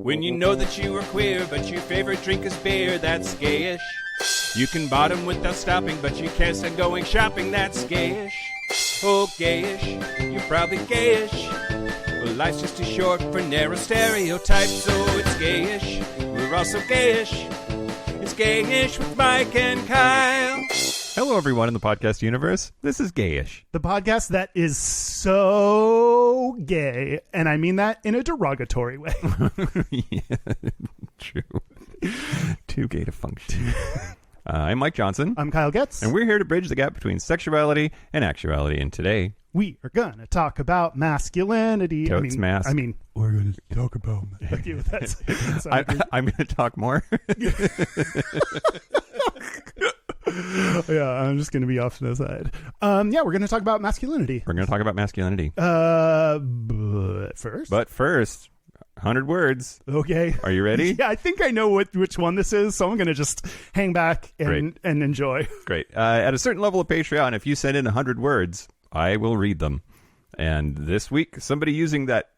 When you know that you are queer, but your favorite drink is beer, that's gayish. You can bottom without stopping, but you can't stand going shopping, that's gayish. Oh, gayish, you're probably gayish. Well, life's just too short for narrow stereotypes, so it's gayish. We're also gayish. It's Gayish with Mike and Kyle. Hello, everyone in the podcast universe. This is Gayish. The podcast that is so gay, and I mean that in a derogatory way. Yeah, true. Too gay to function. I'm Mike Johnson. I'm Kyle Getz. And we're here to bridge the gap between sexuality and actuality. And today, we are going to talk about masculinity. Totes mask. I mean, we're going to talk about I'm going to talk more. Yeah, I'm just going to be off to the side. Yeah, we're going to talk about masculinity. We're going to talk about masculinity. But first, 100 words. Okay. Are you ready? Yeah, I think I know which one this is, so I'm going to just hang back and enjoy. Great. At a certain level of Patreon, if you send in 100 words, I will read them. And this week, somebody using that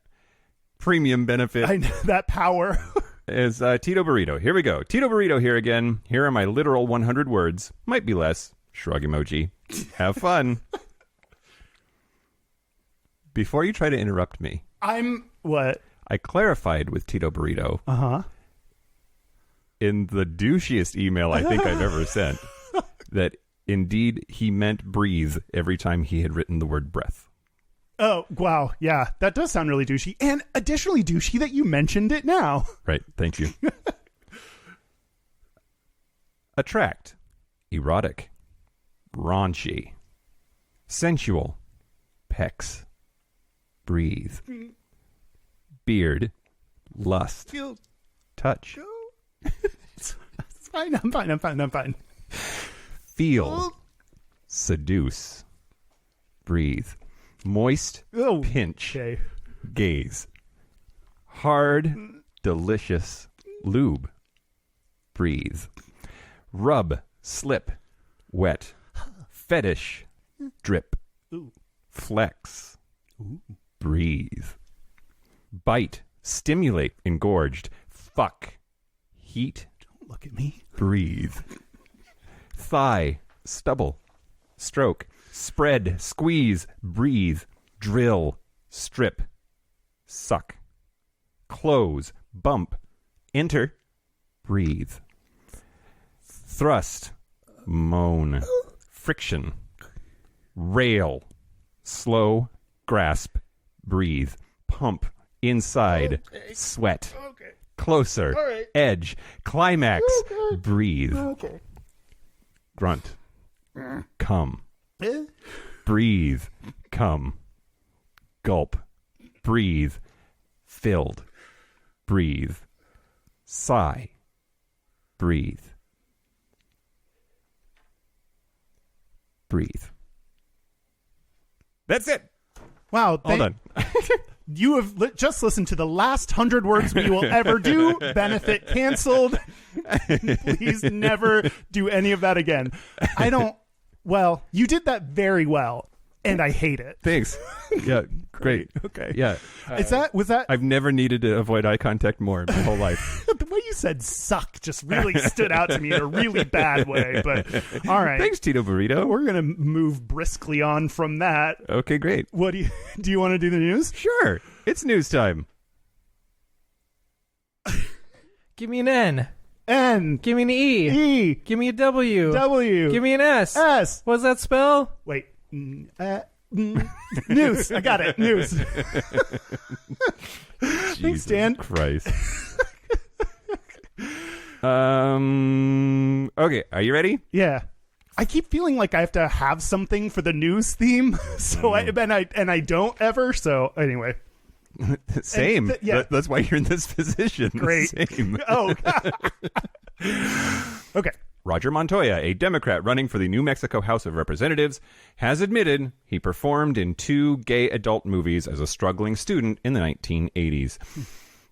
premium benefit. I know, that power. Is Tito Burrito. Here we go. Tito Burrito here again. Here are my literal 100 words. Might be less. Shrug emoji. Have fun. Before you try to interrupt me. What? I clarified with Tito Burrito. Uh-huh. In the douchiest email I think I've ever sent. That indeed he meant breathe every time he had written the word breath. Oh, wow. Yeah, that does sound really douchey. And additionally douchey that you mentioned it now. Right. Thank you. Attract. Erotic. Raunchy. Sensual. Pecs. Breathe. Beard. Lust. Touch. It's fine. I'm fine. Feel. Seduce. Breathe. Moist, pinch, okay. Gaze. Hard, delicious, lube. Breathe. Rub, slip, wet. Fetish, drip. Ooh. Flex. Ooh. Breathe. Bite, stimulate, engorged. Fuck. Heat. Don't look at me. Breathe. Thigh, stubble, stroke. Spread, squeeze, breathe, drill, strip, suck, close, bump, enter, breathe, thrust, moan, friction, rail, slow, grasp, breathe, pump, inside, sweat, closer, edge, climax, breathe, grunt, come. Breathe, come, gulp, breathe, filled, breathe, sigh, breathe, breathe. That's it. Wow. All done. You have just listened to the last 100 words we will ever do. Benefit canceled. Please never do any of that again. Well, you did that very well, and I hate it. Thanks. Yeah, great. Okay. Yeah. Was that? I've never needed to avoid eye contact more in my whole life. The way you said "suck" just really stood out to me in a really bad way. But all right. Thanks, Tito Burrito. We're gonna move briskly on from that. Okay, great. What do you want to do the news? Sure. It's news time. Give me an N. N. Give me an E. E. Give me a W. W. Give me an S. S. What does that spell? Wait. News. I got it. News. Thanks, Dan. Christ. Okay, are you ready? Yeah. I keep feeling like I have to have something for the news theme, so I don't ever. So anyway. Same. Yeah. That's why you're in this position. Great. Same. Oh. Okay. Roger Montoya, a Democrat running for the New Mexico House of Representatives, has admitted he performed in 2 gay adult movies as a struggling student in the 1980s.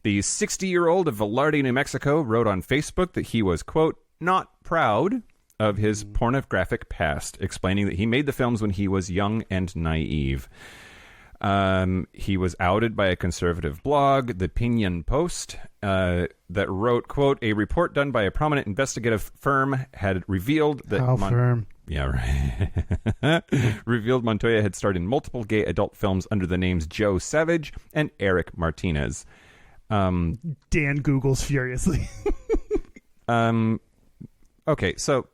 The 60-year-old of Velarde, New Mexico, wrote on Facebook that he was, quote, not proud of his pornographic past, explaining that he made the films when he was young and naive. He was outed by a conservative blog, the Pinion Post, that wrote, quote, a report done by a prominent investigative firm had revealed that... How firm? Yeah, right. Revealed Montoya had starred in multiple gay adult films under the names Joe Savage and Eric Martinez. Dan Googles furiously. Okay, so...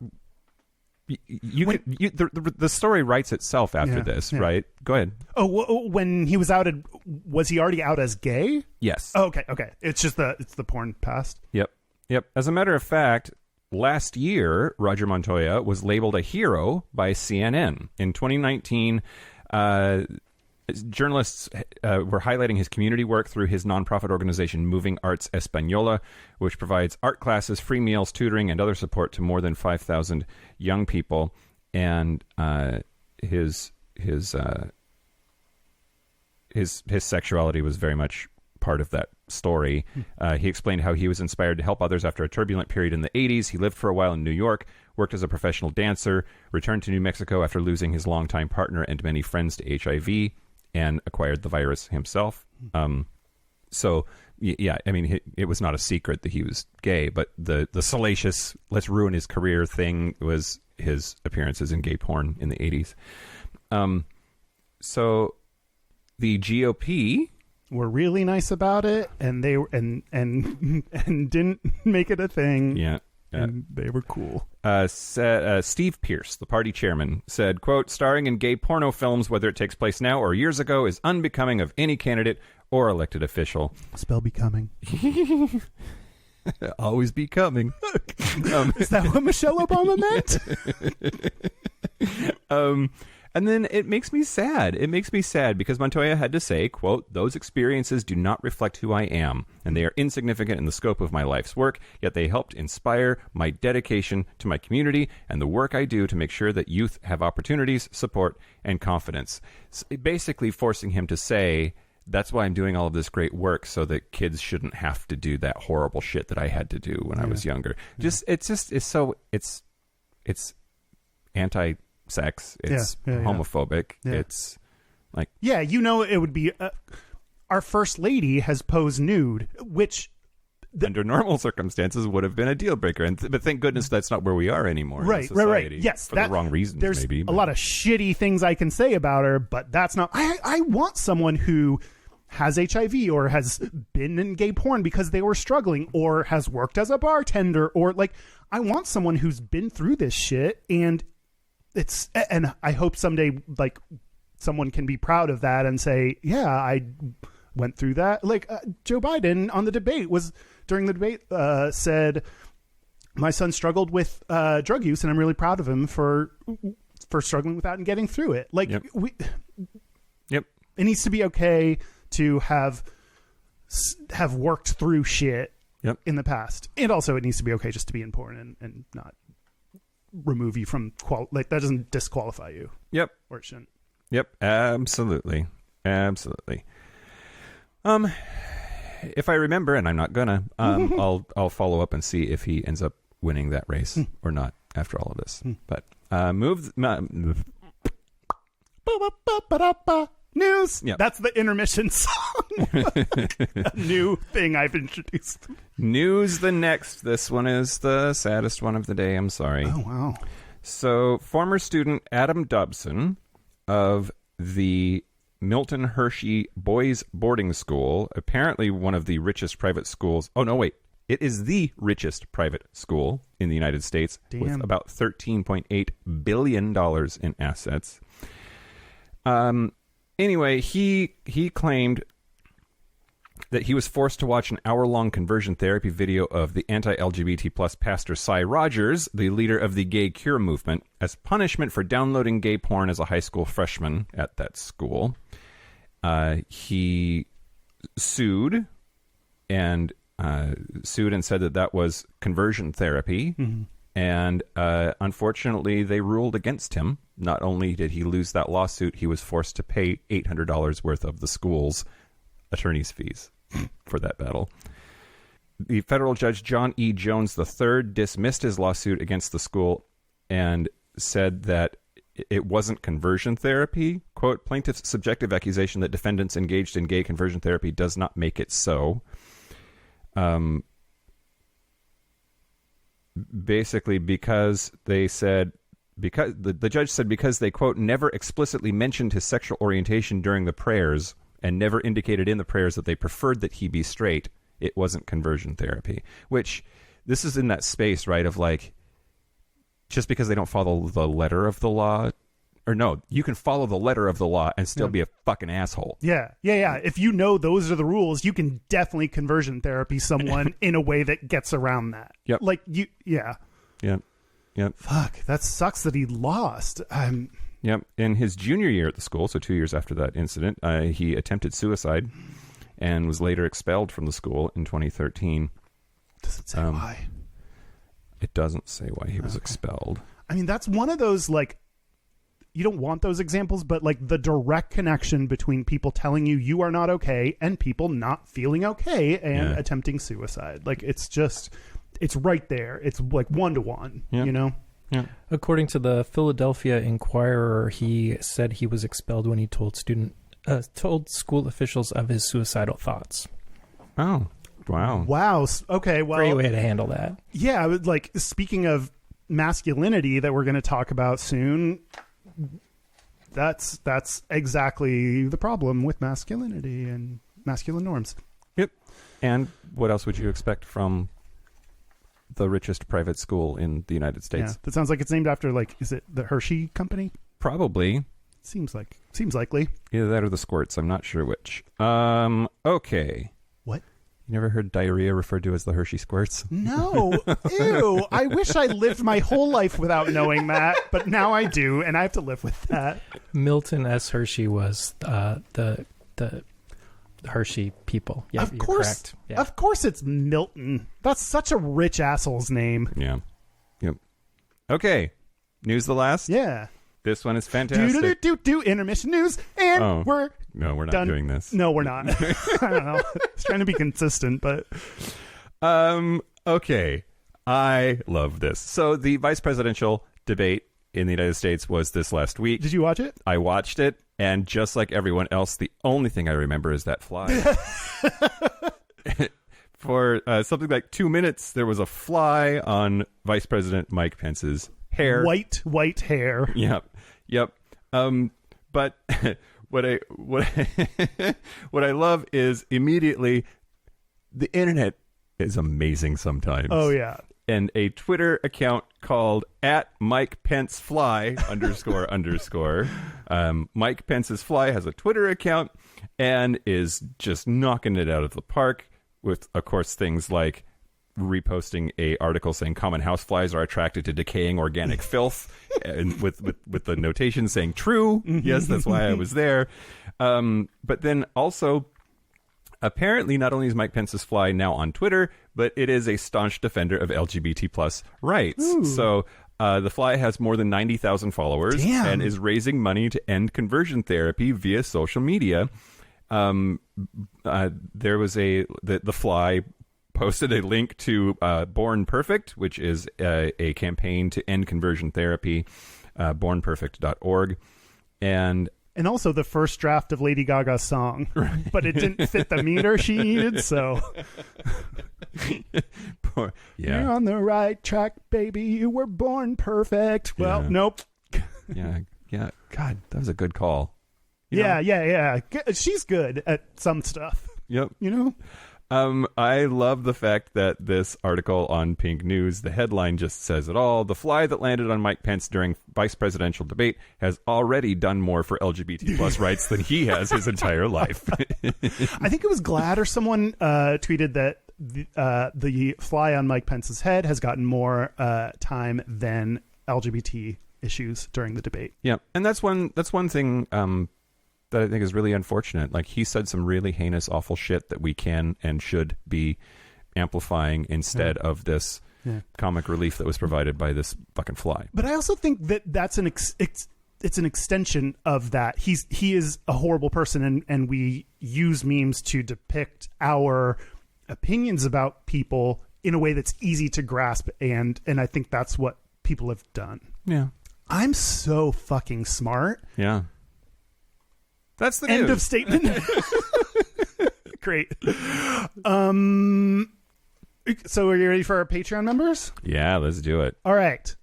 the story writes itself after this, right? Go ahead. When he was outed, was he already out as gay? Yes. Oh, okay. It's just it's the porn past. Yep. As a matter of fact, last year, Roger Montoya was labeled a hero by CNN. In 2019, journalists were highlighting his community work through his nonprofit organization Moving Arts Española, which provides art classes, free meals, tutoring, and other support to more than 5,000 young people. And his sexuality was very much part of that story. He explained how he was inspired to help others after a turbulent period in the 80s. He lived for a while in New York, worked as a professional dancer, returned to New Mexico after losing his longtime partner and many friends to HIV, and acquired the virus himself. So, yeah, I mean, it was not a secret that he was gay, but the salacious, let's ruin his career thing was his appearances in gay porn in the 80s. So the GOP were really nice about it, and they and didn't make it a thing. Yeah. And they were cool. Steve Pierce, the party chairman, said, quote, starring in gay porno films, whether it takes place now or years ago, is unbecoming of any candidate or elected official. Spell becoming. Always becoming. Is that what Michelle Obama meant? And then it makes me sad. It makes me sad because Montoya had to say, quote, those experiences do not reflect who I am, and they are insignificant in the scope of my life's work, yet they helped inspire my dedication to my community and the work I do to make sure that youth have opportunities, support, and confidence. So basically forcing him to say, that's why I'm doing all of this great work, so that kids shouldn't have to do that horrible shit that I had to do when I was younger. It's anti-sex. It's homophobic. Yeah. It's like... Yeah, it would be... our first lady has posed nude, which... under normal circumstances would have been a deal breaker. But thank goodness that's not where we are anymore. Right. Yes. For the wrong reasons, there's maybe. A lot of shitty things I can say about her, but that's not... I want someone who has HIV or has been in gay porn because they were struggling or has worked as a bartender or like... I want someone who's been through this shit, and I hope someday like someone can be proud of that and say, yeah, I went through that. Like Joe Biden on the debate during the debate said, my son struggled with drug use, and I'm really proud of him for struggling with that and getting through it. Like it needs to be okay to have worked through shit in the past, and also it needs to be okay just to be in porn and not remove you from like that doesn't disqualify you. Or it shouldn't. Absolutely. If I remember, and I'm not gonna, I'll follow up and see if he ends up winning that race or not after all of this. But news. That's the intermission song. A new thing I've introduced. News the next. This one is the saddest one of the day. I'm sorry. Oh, wow. So, former student Adam Dobson of the Milton Hershey Boys Boarding School, apparently one of the richest private schools. Oh, no, wait. It is the richest private school in the United States with about $13.8 billion in assets. Anyway, he claimed that he was forced to watch an hour-long conversion therapy video of the anti-LGBT plus pastor Cy Rogers, the leader of the gay cure movement, as punishment for downloading gay porn as a high school freshman at that school. He sued and said that was conversion therapy. And unfortunately, they ruled against him. Not only did he lose that lawsuit, he was forced to pay $800 worth of the school's attorney's fees for that battle. The federal judge John E. Jones III dismissed his lawsuit against the school and said that it wasn't conversion therapy, quote, plaintiff's subjective accusation that defendants engaged in gay conversion therapy does not make it so. Basically, because they said, because the judge said, because they, quote, never explicitly mentioned his sexual orientation during the prayers and never indicated in the prayers that they preferred that he be straight, it wasn't conversion therapy. Which, this is in that space, right, of like, just because they don't follow the letter of the law, or no, you can follow the letter of the law and still be a fucking asshole. Yeah. If you know those are the rules, you can definitely conversion therapy someone in a way that gets around that. Yep. Like, yeah. Yep. Fuck, that sucks that he lost. Yep. In his junior year at the school, so 2 years after that incident, he attempted suicide and was later expelled from the school in 2013. Does it say why? It doesn't say why he was expelled. I mean, that's one of those, like, you don't want those examples, but like the direct connection between people telling you you are not okay and people not feeling okay and attempting suicide. Like, it's right there. It's like 1-to-1, you know? Yeah. According to the Philadelphia Inquirer, he said he was expelled when he told school officials of his suicidal thoughts. Oh, wow. Wow. Okay, well, Great way to handle that. Yeah, I would, like, speaking of masculinity that we're going to talk about soon, that's exactly the problem with masculinity and masculine norms. Yep. And what else would you expect from the richest private school in the United States? Yeah, that sounds like it's named after, like, is it the Hershey Company? Probably. Seems likely. Either that or the Squirts. I'm not sure which. Okay. What? You never heard diarrhea referred to as the Hershey Squirts? No. Ew. I wish I lived my whole life without knowing that, but now I do, and I have to live with that. Milton S. Hershey was the Hershey people. Yeah, of course. Correct. Yeah. Of course it's Milton. That's such a rich asshole's name. Yeah. Yep. Okay. News the last? Yeah. This one is fantastic. Intermission news, and we're not done. doing this. No, we're not. I don't know. I was trying to be consistent, but okay. I love this. So the vice presidential debate in the United States was this last week. Did you watch it? I watched it, and just like everyone else, the only thing I remember is that fly. For something like 2 minutes, there was a fly on Vice President Mike Pence's hair. White hair. Yep. But what I love is immediately the internet is amazing sometimes. Oh yeah. And a Twitter account called @MikePenceFly __. Mike Pence's Fly has a Twitter account and is just knocking it out of the park with, of course, things like reposting a article saying common houseflies are attracted to decaying organic filth, and with the notation saying true. Yes, that's why I was there. But then also, apparently, not only is Mike Pence's Fly now on Twitter, but it is a staunch defender of LGBT plus rights. Ooh. So the Fly has more than 90,000 followers. Damn. And is raising money to end conversion therapy via social media. There was the Fly posted a link to Born Perfect, which is a campaign to end conversion therapy, bornperfect.org. And also the first draft of Lady Gaga's song, but it didn't fit the meter she needed, so you're on the right track, baby. You were born perfect. Well, nope. Yeah. God, that was a good call. Yeah. She's good at some stuff. Yep. You know? I love the fact that this article on Pink News, the headline just says it all. The fly that landed on Mike Pence during vice presidential debate has already done more for LGBT plus rights than he has his entire life. I think it was Glad or someone tweeted that the fly on Mike Pence's head has gotten more time than LGBT issues during the debate. Yeah, and that's one thing that I think is really unfortunate. Like, he said some really heinous, awful shit that we can and should be amplifying instead of this comic relief that was provided by this fucking fly. But I also think that that's it's an extension of that. He is a horrible person, and we use memes to depict our opinions about people in a way that's easy to grasp, and I think that's what people have done. Yeah. I'm so fucking smart. Yeah. That's the End news. of statement. Great. So are you ready for our Patreon members? Yeah, let's do it. All right.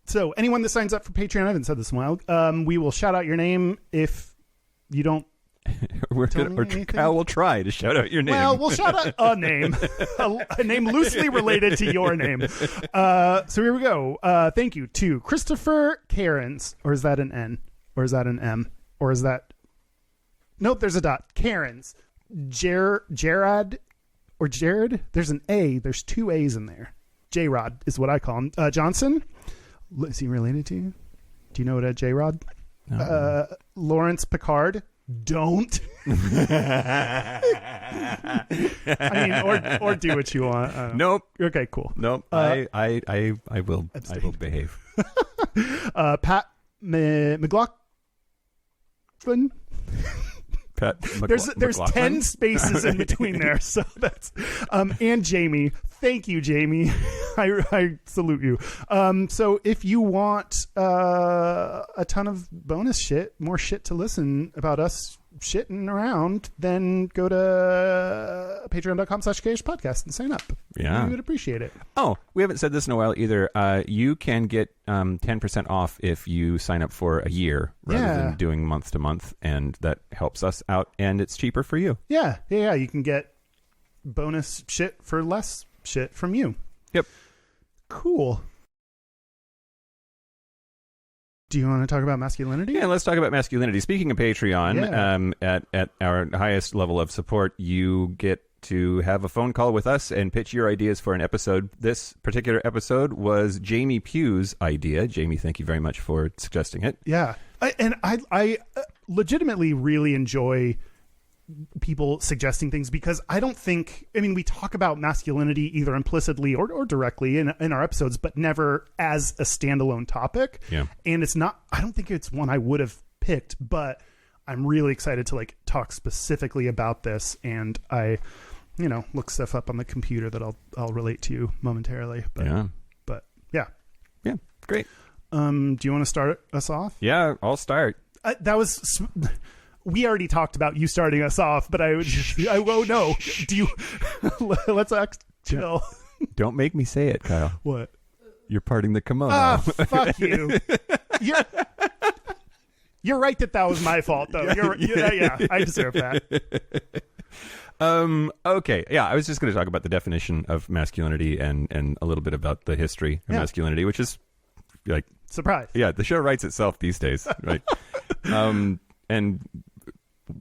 So anyone that signs up for Patreon, I haven't said this in a while, we will shout out your name if you don't. Kyle will try to shout out your name. Well, we'll shout out a name, a name loosely related to your name. So here we go. Thank you to Christopher Cairns, or is that an N, or is that an M, or is that? Nope, there's a dot. Cairns, Jared, or Jared. There's an A. There's two A's in there. J-Rod is what I call him. Johnson. Is he related to you? Do you know what a J-Rod? No. Lawrence Picard. Don't. I mean, or do what you want. Nope. Okay, cool. Nope. I will. abstain. I will behave. Pat McLaughlin. Pat. There's McLaughlin? 10 spaces in between there, so that's and Jamie. Thank you, Jamie. I salute you. So if you want a ton of bonus shit, more shit to listen about us shitting around, then go to patreon.com/Gayish podcast and sign up. Yeah. We would appreciate it. Oh, we haven't said this in a while either. You can get 10% off if you sign up for a year rather than doing month to month, and that helps us out, and it's cheaper for you. Yeah. You can get bonus shit for less shit from you. Yep. Cool. Do you want to talk about masculinity? Yeah, let's talk about masculinity. Speaking of Patreon, at our highest level of support, you get to have a phone call with us and pitch your ideas for an episode. This particular episode was Jamie Pugh's idea. Jamie, thank you very much for suggesting it. Yeah. I legitimately really enjoy people suggesting things, because I don't think, I mean, we talk about masculinity either implicitly or directly in our episodes, but never as a standalone topic. Yeah. And it's not, I don't think it's one I would have picked, but I'm really excited to like talk specifically about this. And I, look stuff up on the computer that I'll relate to you momentarily. But yeah. Yeah. Great. Do you want to start us off? Yeah, I'll start. We already talked about you starting us off, but won't know. Do you? Let's act chill. Don't make me say it, Kyle. What? You're parting the kimono. Ah, fuck you. You're right that was my fault, though. Yeah, I deserve that. Okay. Yeah, I was just going to talk about the definition of masculinity and a little bit about the history of masculinity, which is like surprise. Yeah, the show writes itself these days, right? And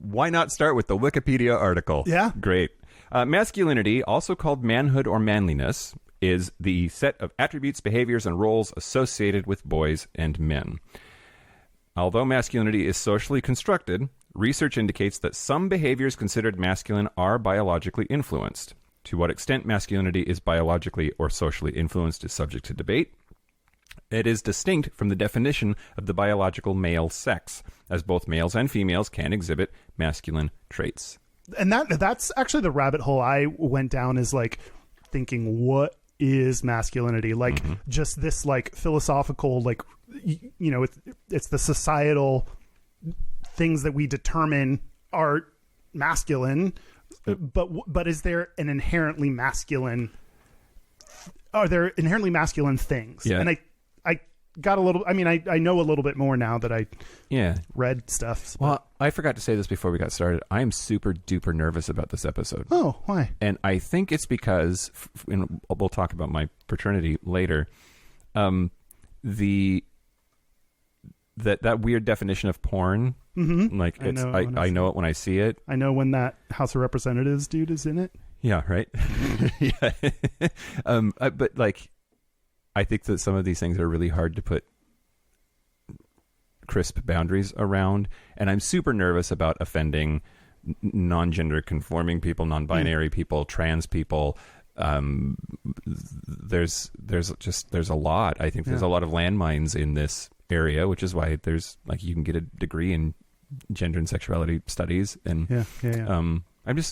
why not start with the Wikipedia article? Yeah. Great. Masculinity, also called manhood or manliness, is the set of attributes, behaviors, and roles associated with boys and men. Although masculinity is socially constructed, research indicates that some behaviors considered masculine are biologically influenced. To what extent masculinity is biologically or socially influenced is subject to debate. It is distinct from the definition of the biological male sex, as both males and females can exhibit masculine traits. And that's actually the rabbit hole I went down, is like thinking, what is masculinity? Like just this like philosophical, like, it's the societal things that we determine are masculine, but is there an inherently masculine? Are there inherently masculine things? Yeah. And I got a little. I mean, I know a little bit more now that I read stuff. Well, I forgot to say this before we got started. I am super duper nervous about this episode. Oh, why? And I think it's because, and we'll talk about my fraternity later. That weird definition of porn, like I know it when I see it. I know when that House of Representatives dude is in it. Yeah, right. Yeah, but like, I think that some of these things are really hard to put crisp boundaries around, and I'm super nervous about offending non-gender conforming people, non-binary people, trans people. There's a lot. I think there's a lot of landmines in this area, which is why there's like you can get a degree in gender and sexuality studies, and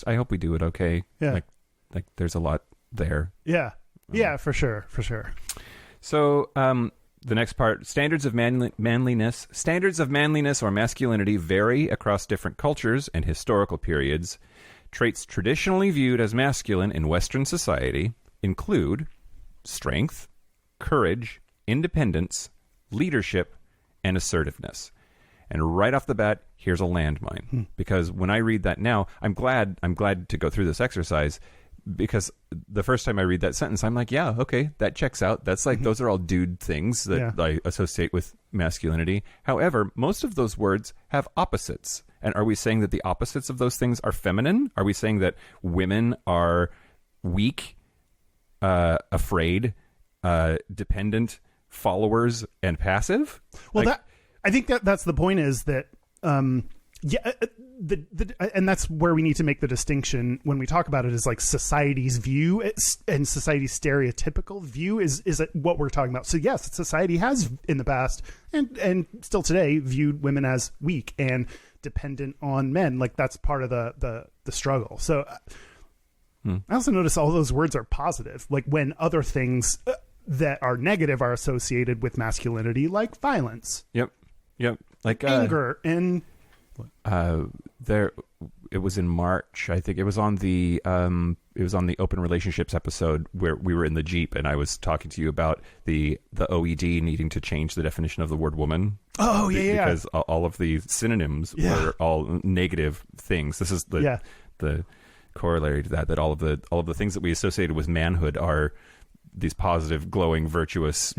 I hope we do it okay. Yeah, like there's a lot there. Yeah, for sure. So The next part, standards of manliness. Standards of manliness or masculinity vary across different cultures and historical periods. Traits traditionally viewed as masculine in Western society include strength, courage, independence, leadership, and assertiveness. And right off the bat, here's a landmine. Because when I read that now, I'm glad to go through this exercise, because the first time I read that sentence, I'm like, yeah, okay, that checks out. That's like, those are all dude things that I associate with masculinity. However, most of those words have opposites. And are we saying that the opposites of those things are feminine? Are we saying that women are weak, afraid, dependent, followers, and passive? Well, I think that's the point, is that, and that's where we need to make the distinction when we talk about it, is like society's view and society's stereotypical view is what we're talking about. So yes, society has in the past and still today viewed women as weak and dependent on men. Like that's part of the struggle. So I also notice all those words are positive. Like when other things that are negative are associated with masculinity, like violence. Yep. Like anger and it was in March, I think. It was on the open relationships episode where we were in the Jeep and I was talking to you about the OED needing to change the definition of the word woman. Oh yeah, because all of the synonyms were all negative things. This is the corollary to that all of the things that we associated with manhood are these positive, glowing, virtuous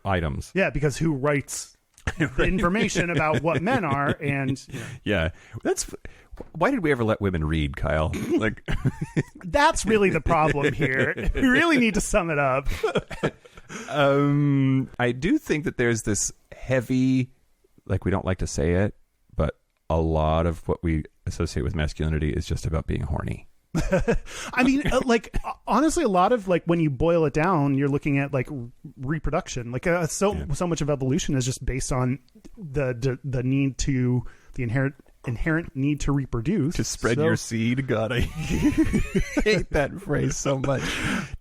items. Yeah, because who writes the information about what men are? And that's why did we ever let women read, Kyle? Like that's really the problem here. We really need to sum it up. I do think that there's this heavy, like, we don't like to say it, but a lot of what we associate with masculinity is just about being horny. I mean, like, honestly, a lot of, like, when you boil it down, you're looking at like reproduction. Like so much of evolution is just based on the need to, the inherent need to reproduce, to spread your seed. God, I hate that phrase so much.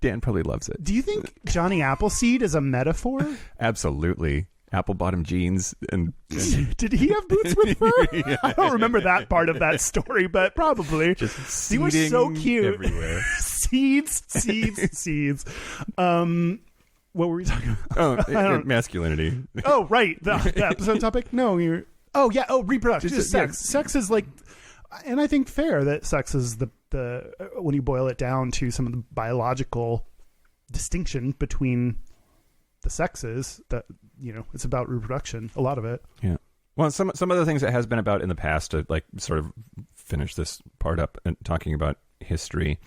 Dan probably loves it. Do you think Johnny Appleseed is a metaphor? Absolutely. Apple bottom jeans and did he have boots with fur? I don't remember that part of that story, but probably just he was so cute everywhere. seeds. What were we talking about? Masculinity. Oh right, the episode topic. No, reproduction. Just sex. Sex is like, and I think fair that sex is the when you boil it down to some of the biological distinction between the sexes, that, you know, it's about reproduction, a lot of it. Yeah. Well, some of the things it has been about in the past, to like sort of finish this part up and talking about history,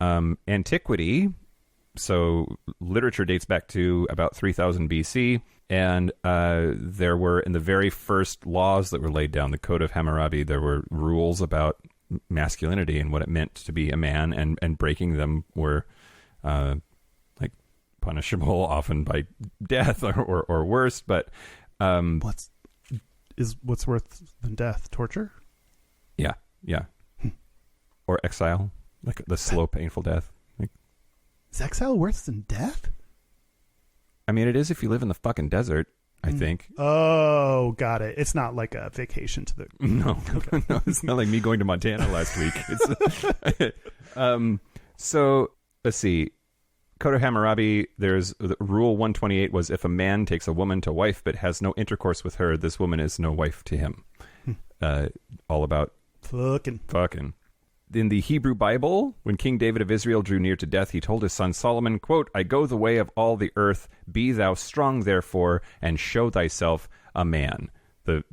antiquity. So literature dates back to about 3000 BC, and there were, in the very first laws that were laid down, the Code of Hammurabi, there were rules about masculinity and what it meant to be a man, and breaking them were punishable, often by death or worse. But what's worse than death? Torture? Yeah. Or exile, like the slow, painful death. Like, is exile worse than death? I mean, it is if you live in the fucking desert, I think. Oh, got it. It's not like a vacation to the... No, no, it's not like me going to Montana last week. So let's see. Code of Hammurabi, there's rule 128 was, if a man takes a woman to wife but has no intercourse with her, this woman is no wife to him. All about fucking. In the Hebrew Bible, when King David of Israel drew near to death, he told his son Solomon, quote, I go the way of all the earth, be thou strong therefore, and show thyself a man. The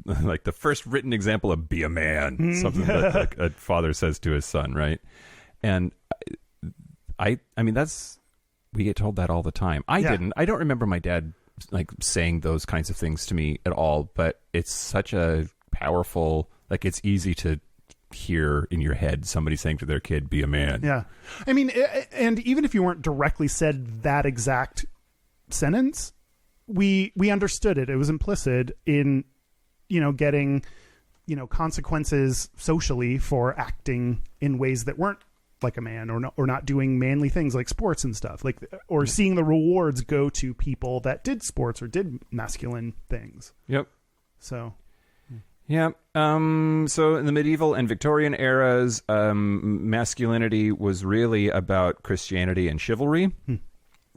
first written example of be a man, something that like a father says to his son, right? And I mean, we get told that all the time. I don't remember my dad like saying those kinds of things to me at all, but it's such a powerful, like, it's easy to hear in your head somebody saying to their kid, be a man. Yeah. I mean, and even if you weren't directly said that exact sentence, we understood it. It was implicit in, getting, consequences socially for acting in ways that weren't like a man, or not doing manly things like sports and stuff, like, or seeing the rewards go to people that did sports or did masculine things. Yep. So Yeah. So in the medieval and Victorian eras, masculinity was really about Christianity and chivalry.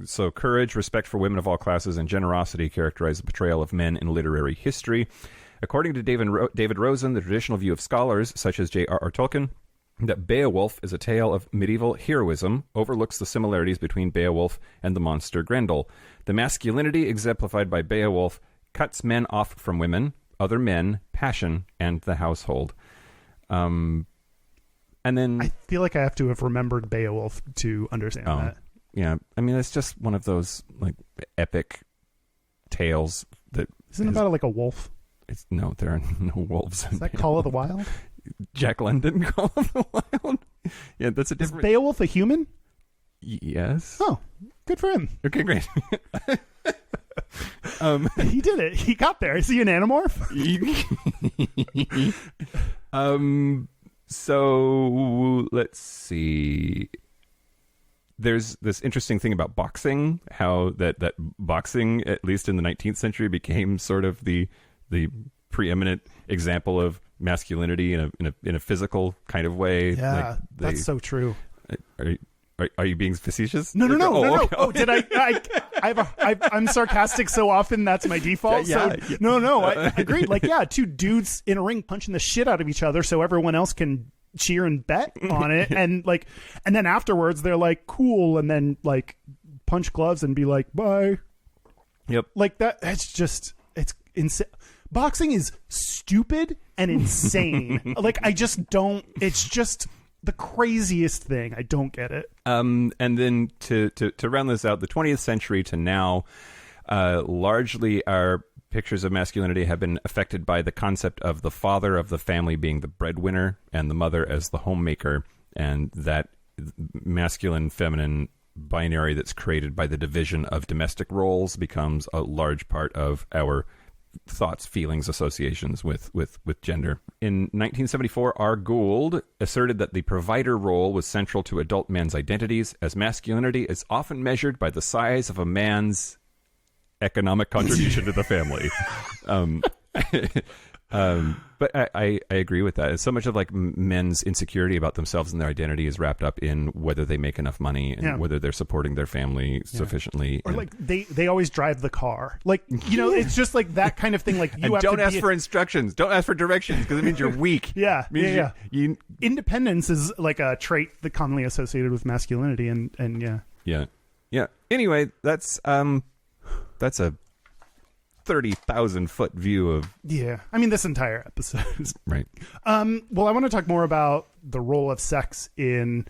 So courage, respect for women of all classes, and generosity characterized the portrayal of men in literary history. According to David Rosen, the traditional view of scholars such as J.R.R. Tolkien, that Beowulf is a tale of medieval heroism, overlooks the similarities between Beowulf and the monster Grendel. The masculinity exemplified by Beowulf cuts men off from women, other men, passion, and the household. And then I feel like I have to have remembered Beowulf to understand that. Yeah, I mean, it's just one of those like epic tales that Isn't it about like a wolf? No, there are no wolves. Is that Call of the Wild? Jack London, Call of the Wild. Yeah, that's a different. Is Beowulf a human? Yes. Oh, good for him. Okay, great. He did it. He got there. Is he an animorph? So let's see. There's this interesting thing about boxing, how that boxing, at least in the 19th century, became sort of the preeminent example of masculinity in a physical kind of way. Yeah, like that's so true. Are you being facetious? No. Okay. Oh, did I'm sarcastic so often that's my default. Yeah. No. I agreed. Like, yeah, two dudes in a ring punching the shit out of each other so everyone else can cheer and bet on it, and then afterwards they're like cool, and then like punch gloves and be like bye. Yep. Like that. It's insane. Boxing is stupid and insane. Like, I just don't. It's just the craziest thing. I don't get it. And then to round this out, the 20th century to now, largely our pictures of masculinity have been affected by the concept of the father of the family being the breadwinner and the mother as the homemaker, and that masculine feminine binary that's created by the division of domestic roles becomes a large part of our thoughts, feelings, associations with gender. In 1974, R. Gould asserted that the provider role was central to adult men's identities, as masculinity is often measured by the size of a man's economic contribution to the family. But I agree with that. It's so much of like men's insecurity about themselves and their identity is wrapped up in whether they make enough money and whether they're supporting their family sufficiently. Or like they always drive the car. Like, it's just like that kind of thing. Like, you and have don't to ask for instructions. Don't ask for directions because it means you're weak. Yeah. It means you Independence is like a trait that commonly associated with masculinity, and yeah. Anyway, that's a 30,000 foot view of I mean, this entire episode. right. Well, I want to talk more about the role of sex in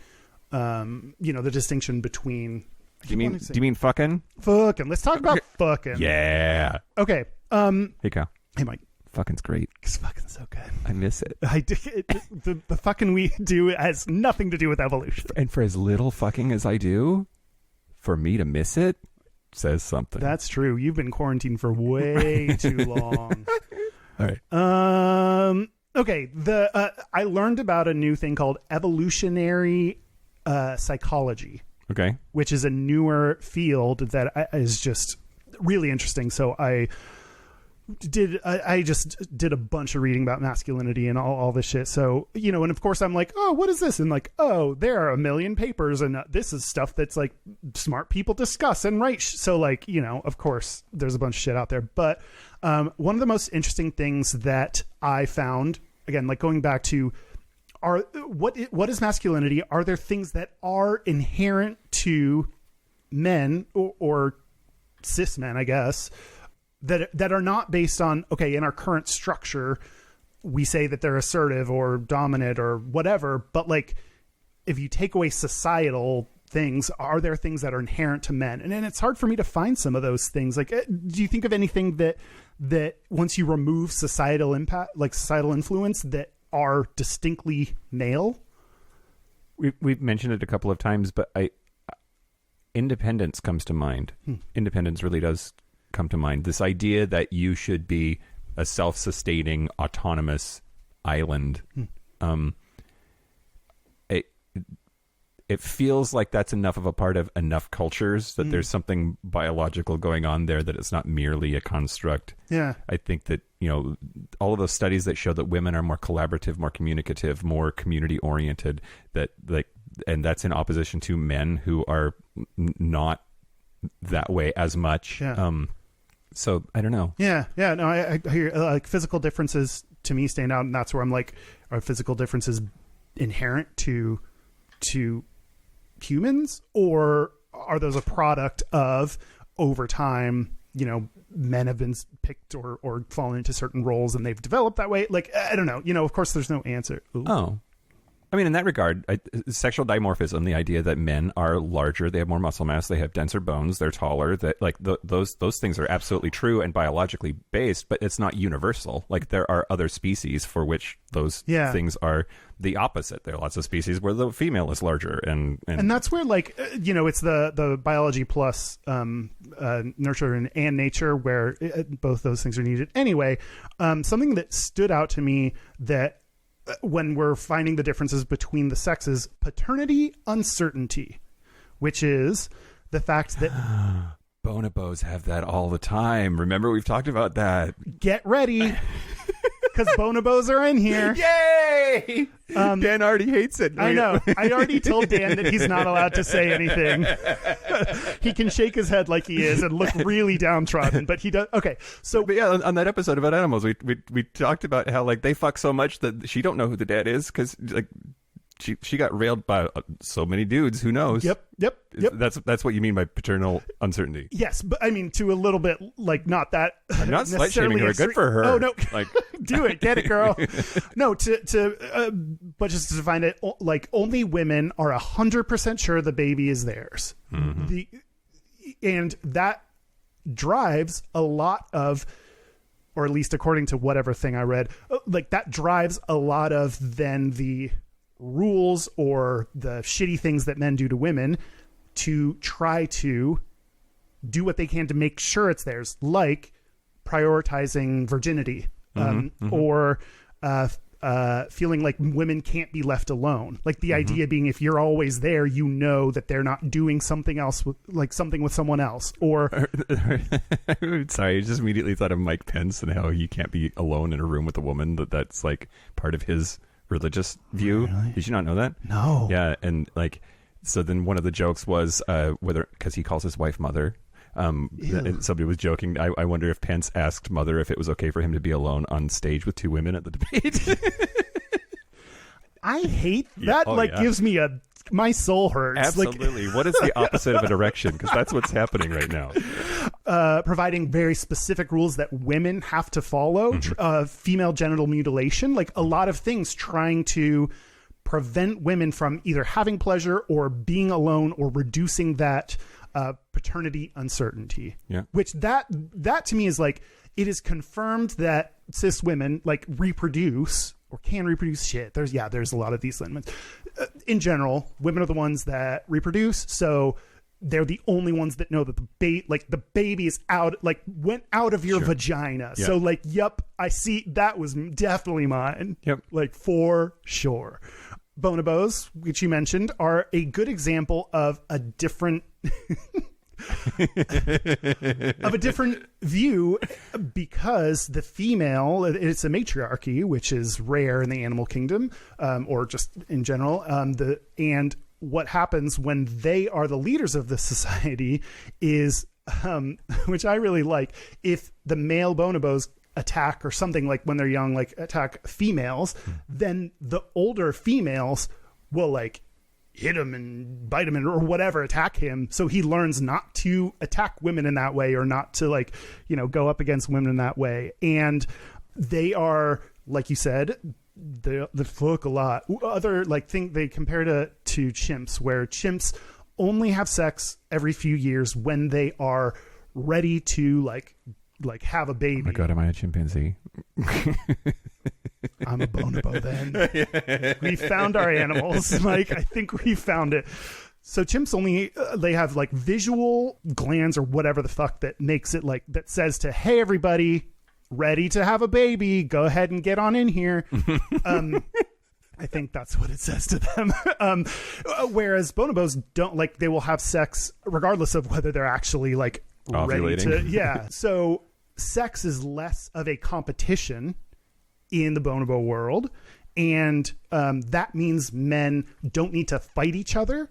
the distinction between Do you mean fucking? fucking. Let's talk about fucking. Yeah. Okay. Hey, Kyle. Hey, Mike. Fucking's great. It's fucking so good. I miss it. The fucking we do has nothing to do with evolution. And for as little fucking as I do, for me to miss it says something. That's true. You've been quarantined for way too long. All right. Okay. I learned about a new thing called evolutionary psychology. Okay. Which is a newer field that is just really interesting. So I just did a bunch of reading about masculinity and all this shit. So, and of course I'm like, oh, what is this? And like, oh, there are a million papers, and this is stuff that's like smart people discuss and write. So like, of course there's a bunch of shit out there. But one of the most interesting things that I found, again, like going back to what is masculinity? Are there things that are inherent to men or cis men, I guess, that are not based on, okay, in our current structure, we say that they're assertive or dominant or whatever, but like, if you take away societal things, are there things that are inherent to men? And then it's hard for me to find some of those things. Like, do you think of anything that once you remove societal impact, like societal influence, that are distinctly male? We've mentioned it a couple of times, but independence comes to mind. Independence really does come to mind. This idea that you should be a self-sustaining, autonomous island. it feels like that's enough of a part of enough cultures that there's something biological going on there, that it's not merely a construct. Yeah. I think that, all of those studies that show that women are more collaborative, more communicative, more community oriented, and that's in opposition to men who are not that way as much. Yeah. So I don't know. Yeah. No, I hear like physical differences to me stand out, and that's where I'm like, are physical differences inherent to humans, or are those a product of over time? Men have been picked or fallen into certain roles, and they've developed that way. Like, I don't know. Of course, there's no answer. Ooh. Oh. I mean, in that regard, sexual dimorphism, the idea that men are larger, they have more muscle mass, they have denser bones, they're taller, that like those things are absolutely true and biologically based, but it's not universal. Like, there are other species for which those things are the opposite. There are lots of species where the female is larger, and that's where it's the biology plus nurture and nature, where both those things are needed. Anyway, something that stood out to me that when we're finding the differences between the sexes, paternity uncertainty, which is the fact that bonobos have that all the time. Remember, we've talked about that. Get ready, because bonobos are in here. Yay! Dan already hates it. I know. I already told Dan that he's not allowed to say anything. He can shake his head like he is and look really downtrodden, but he does. Okay, so but yeah, on that episode about animals, we talked about how like they fuck so much that she don't know who the dad is, because like she got railed by so many dudes. Who knows? Yep. That's what you mean by paternal uncertainty. Yes, but I mean to a little bit, like not that. I'm not slut shaming her. Good for her. Oh no, like do it, get it, girl. No, but just to find it, like only women are 100% sure the baby is theirs. Mm-hmm. And that drives a lot of, or at least according to whatever thing I read, like that drives a lot of then the rules or the shitty things that men do to women to try to do what they can to make sure it's theirs, like prioritizing virginity, or feeling like women can't be left alone. Like the idea being, if you're always there, that they're not doing something else with someone else. Or sorry, I just immediately thought of Mike Pence and how he can't be alone in a room with a woman. That's like part of his religious view. Really? Did you not know that? No. Yeah, and like, so then one of the jokes was because he calls his wife mother. And somebody was joking. I wonder if Pence asked Mother if it was okay for him to be alone on stage with two women at the debate. I hate that. Gives me my soul hurts. Absolutely. What is the opposite of an erection? Because that's what's happening right now. Providing very specific rules that women have to follow. Female genital mutilation, like a lot of things trying to prevent women from either having pleasure or being alone, or reducing that paternity uncertainty. Yeah. Which that to me is like, it is confirmed that cis women like reproduce or can reproduce shit. There's a lot of these limits. In general, women are the ones that reproduce, so they're the only ones that know that the baby is out, like went out of your vagina. Yeah. So like, yep, I see, that was definitely mine. Yep. Like for sure. Bonobos, which you mentioned, are a good example of a different view, because the female, it's a matriarchy, which is rare in the animal kingdom, or just in general. And what happens when they are the leaders of the society is, which I really like, if the male bonobos attack, or something like when they're young, like attack females, then the older females will like hit him and bite him or whatever, attack him. So he learns not to attack women in that way, or not to like, go up against women in that way. And they are, like you said, they fuck a lot. Other like thing they compare to chimps, where chimps only have sex every few years when they are ready to like have a baby. Oh my God, am I a chimpanzee? I'm a bonobo then. We found our animals. Like, I think we found it. So chimps only, they have like visual glands or whatever the fuck that makes it like, that says to, hey, everybody, ready to have a baby, go ahead and get on in here. I think that's what it says to them. Whereas bonobos don't, like, they will have sex regardless of whether they're actually like ready to. Ovulating. Yeah. So sex is less of a competition in the bonobo world. And that means men don't need to fight each other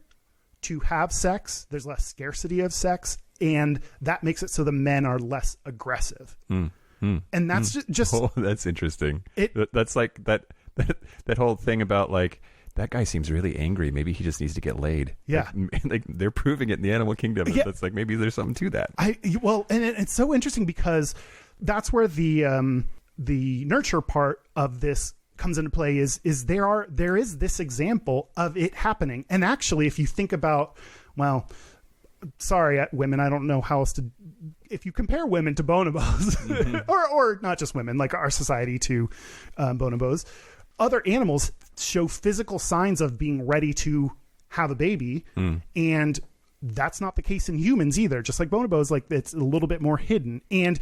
to have sex. There's less scarcity of sex. And that makes it so the men are less aggressive. And that's just Oh, that's interesting. It- That's like that whole thing about like, that guy seems really angry. Maybe he just needs to get laid. Yeah. Like they're proving it in the animal kingdom. Yeah. That's like, maybe there's something to that. Well, and it's so interesting because that's where the nurture part of this comes into play is there is this example of it happening. And actually, if you think about, well, sorry, women, I don't know how else to, if you compare women to bonobos or not just women, like our society to bonobos, other animals show physical signs of being ready to have a baby. And that's not the case in humans either. Just like bonobos, like it's a little bit more hidden. And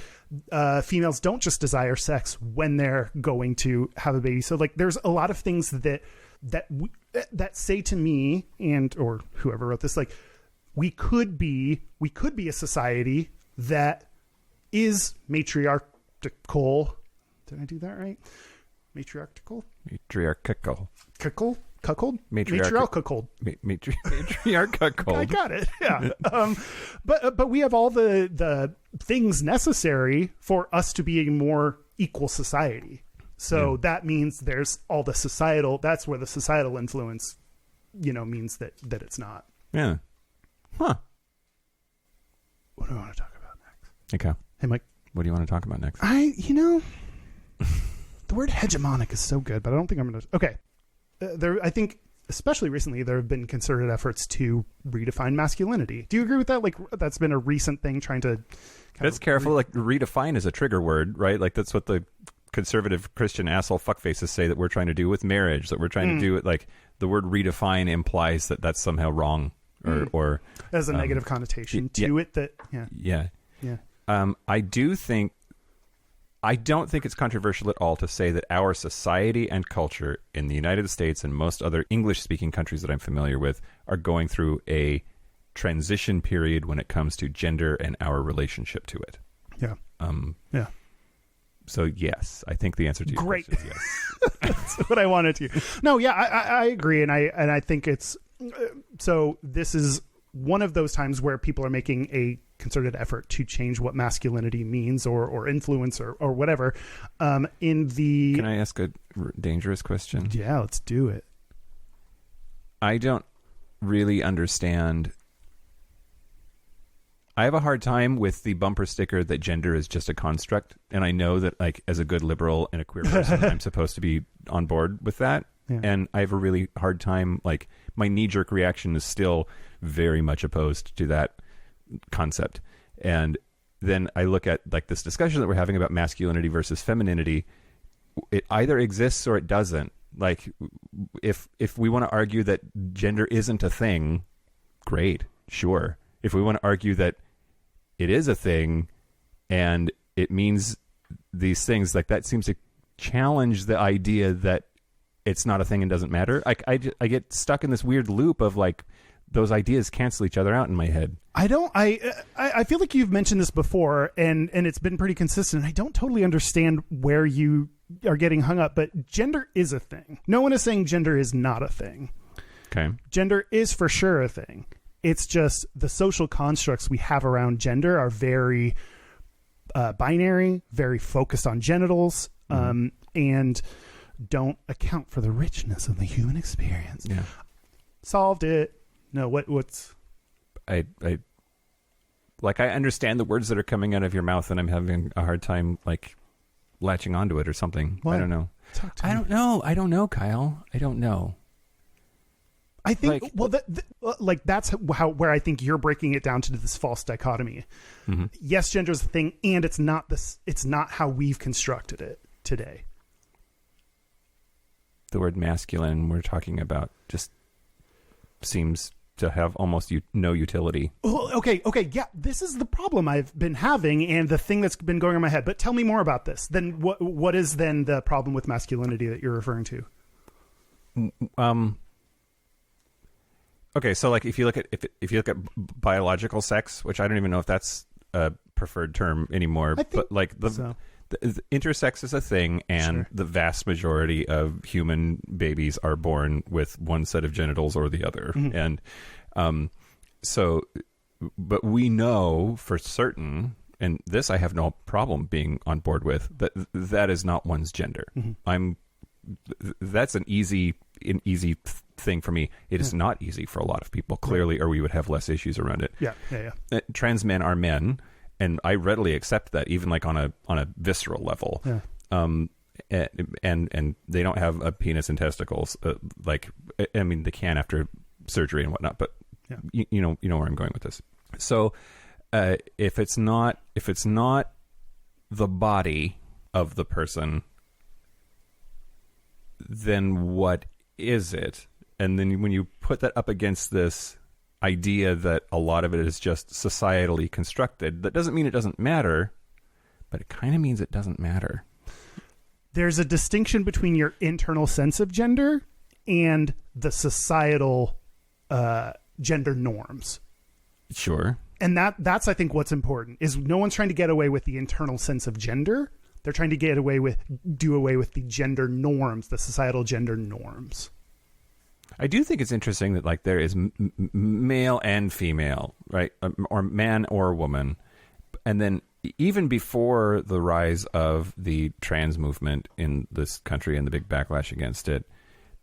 females don't just desire sex when they're going to have a baby. So like there's a lot of things that say to me and or whoever wrote this, like we could be a society that is matriarchal. Did I do that right? Matriarchal? Matriarchal. Cuckold? Matriarchal. Matriarchal. I got it. Yeah. But we have all the things necessary for us to be a more equal society. So that means there's all the societal. That's where the societal influence, means that it's not. Yeah. Huh. What do I want to talk about next? Okay. Hey, Mike. What do you want to talk about next? The word hegemonic is so good, but I don't think I'm going to. Okay. I think, especially recently, there have been concerted efforts to redefine masculinity. Do you agree with that? Like, that's been a recent thing trying to. That's careful. Like, redefine is a trigger word, right? Like, that's what the conservative Christian asshole fuckfaces say that we're trying to do with marriage. That we're trying to do it. Like, the word redefine implies that that's somehow wrong, or as a negative connotation to it. That yeah. I don't think it's controversial at all to say that our society and culture in the United States and most other English-speaking countries that I'm familiar with are going through a transition period when it comes to gender and our relationship to it. Yeah. Yeah. So, yes, I think the answer to your Great. question is yes. That's what I wanted to. No, yeah, I agree. And I think it's, so this is one of those times where people are making a concerted effort to change what masculinity means or influence or whatever. Can I ask a dangerous question? Yeah, let's do it. I don't really understand. I have a hard time with the bumper sticker that gender is just a construct. And I know that, like, as a good liberal and a queer person, I'm supposed to be on board with that. Yeah. And I have a really hard time, like, my knee-jerk reaction is still very much opposed to that concept. And then I look at, like, this discussion that we're having about masculinity versus femininity. It either exists or it doesn't. Like, if we want to argue that gender isn't a thing, great, sure. If we want to argue that it is a thing and it means these things, like, that seems to challenge the idea that it's not a thing and doesn't matter. I get stuck in this weird loop of, like, those ideas cancel each other out in my head. I feel like you've mentioned this before and it's been pretty consistent. I don't totally understand where you are getting hung up, but gender is a thing. No one is saying gender is not a thing. Okay. Gender is for sure a thing. It's just the social constructs we have around gender are very binary, very focused on genitals, and don't account for the richness of the human experience. Yeah. Solved it. No, what's... I understand the words that are coming out of your mouth, and I'm having a hard time, like, latching onto it or something. What? I don't know. I don't know. I don't know, Kyle. I don't know. I think, that's where I think you're breaking it down to this false dichotomy. Mm-hmm. Yes, gender is a thing, and it's not how we've constructed it today. The word masculine we're talking about just seems to have almost no utility. Oh, okay, yeah. This is the problem I've been having, and the thing that's been going on in my head. But tell me more about this. Then, what is then the problem with masculinity that you're referring to? Okay, so like if you look at biological sex, which I don't even know if that's a preferred term anymore, but like the intersex is a thing, and Sure. the vast majority of human babies are born with one set of genitals or the other, and so, but we know for certain, and this I have no problem being on board with, that is not one's gender. That's an easy thing for me. It is not easy for a lot of people, clearly, or we would have less issues around it. Yeah. Trans men are men, and I readily accept that, even like on a visceral level. Yeah. And they don't have a penis and testicles. Like, I mean, they can after surgery and whatnot, but you know where I'm going with this. So, if it's not the body of the person, then what is it? And then when you put that up against this idea that a lot of it is just societally constructed, that doesn't mean it doesn't matter, but it kind of means it doesn't matter. There's a distinction between your internal sense of gender and the societal gender norms. Sure. And that's I think what's important is no one's trying to get away with the internal sense of gender. They're trying to do away with the gender norms, the societal gender norms. I do think it's interesting that like there is male and female, right? Or man or woman. And then even before the rise of the trans movement in this country and the big backlash against it,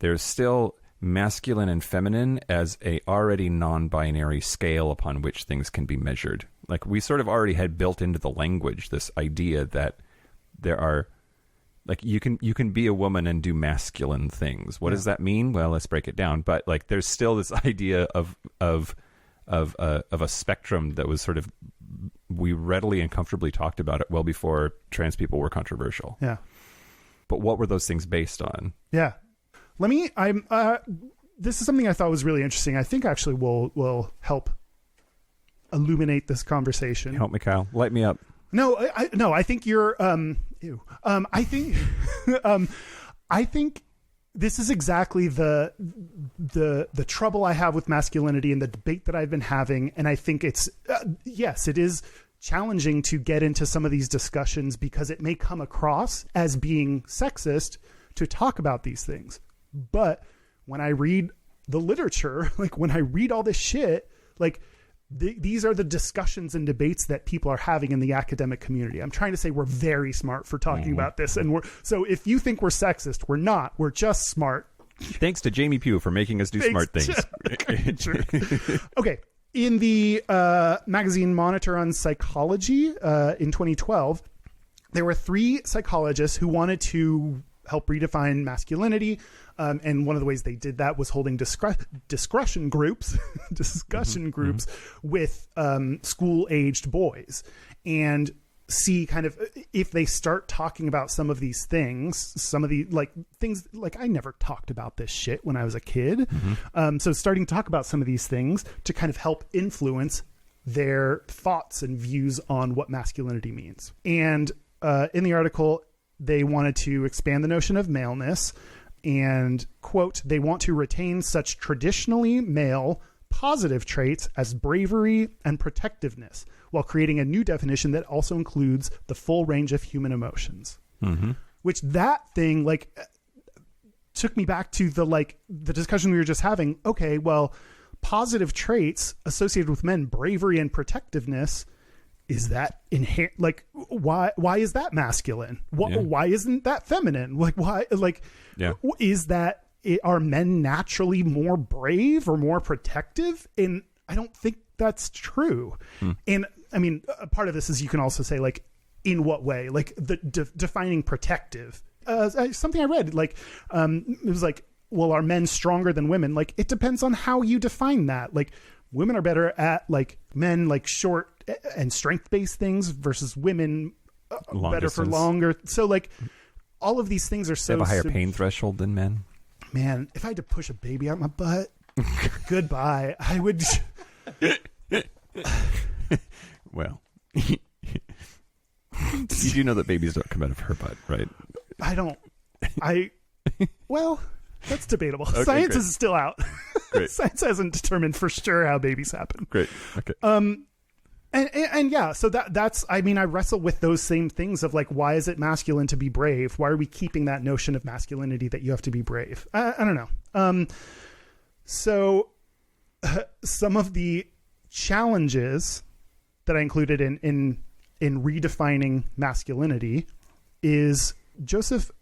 there's still masculine and feminine as a already non-binary scale upon which things can be measured. Like we sort of already had built into the language this idea that there are, like, you can be a woman and do masculine things. What does that mean? Well, let's break it down. But like, there's still this idea of a spectrum that was sort of, we readily and comfortably talked about it well before trans people were controversial. Yeah. But what were those things based on? Yeah. This is something I thought was really interesting. I think actually will help illuminate this conversation. Help me, Kyle. Light me up. No, I think you're, I think, I think this is exactly the trouble I have with masculinity and the debate that I've been having. And I think it's, yes, it is challenging to get into some of these discussions because it may come across as being sexist to talk about these things. But when I read the literature, like when I read all this shit, like, these are the discussions and debates that people are having in the academic community. I'm trying to say we're very smart for talking about this. And so if you think we're sexist, we're not. We're just smart. Thanks to Jamie Pugh for making us do smart things. Okay. In the magazine Monitor on Psychology in 2012, there were 3 psychologists who wanted to help redefine masculinity. And one of the ways they did that was holding discussion groups with school-aged boys, and see kind of if they start talking about some of these things, some of the things like I never talked about this shit when I was a kid. So starting to talk about some of these things to kind of help influence their thoughts and views on what masculinity means. And in the article, they wanted to expand the notion of maleness. And, quote, they want to retain such traditionally male positive traits as bravery and protectiveness while creating a new definition that also includes the full range of human emotions. Which that thing, like, took me back to the discussion we were just having. Okay, well, positive traits associated with men, bravery and protectiveness, is that inherent? Like, why is that masculine? Why isn't that feminine? Like, why? Like, is that? Are men naturally more brave or more protective? And I don't think that's true. And I mean, a part of this is you can also say, like, in what way? Like the defining protective. Something I read, like, it was like, well, are men stronger than women? Like, it depends on how you define that. Like, women are better at, like, men, like, short and strength-based things versus women better distance. for longer. So, like, all of these things are so... They have a higher pain threshold than men. Man, if I had to push a baby out my butt, goodbye. I would... Well, you do know that babies don't come out of her butt, right? I don't... Well... That's debatable. Okay, Science great. is still out. Great. Science hasn't determined for sure how babies happen. Great. Okay. And yeah, so that's, I mean, I wrestle with those same things of like, why is it masculine to be brave? Why are we keeping that notion of masculinity that you have to be brave? I don't know. So some of the challenges that I included in redefining masculinity is Joseph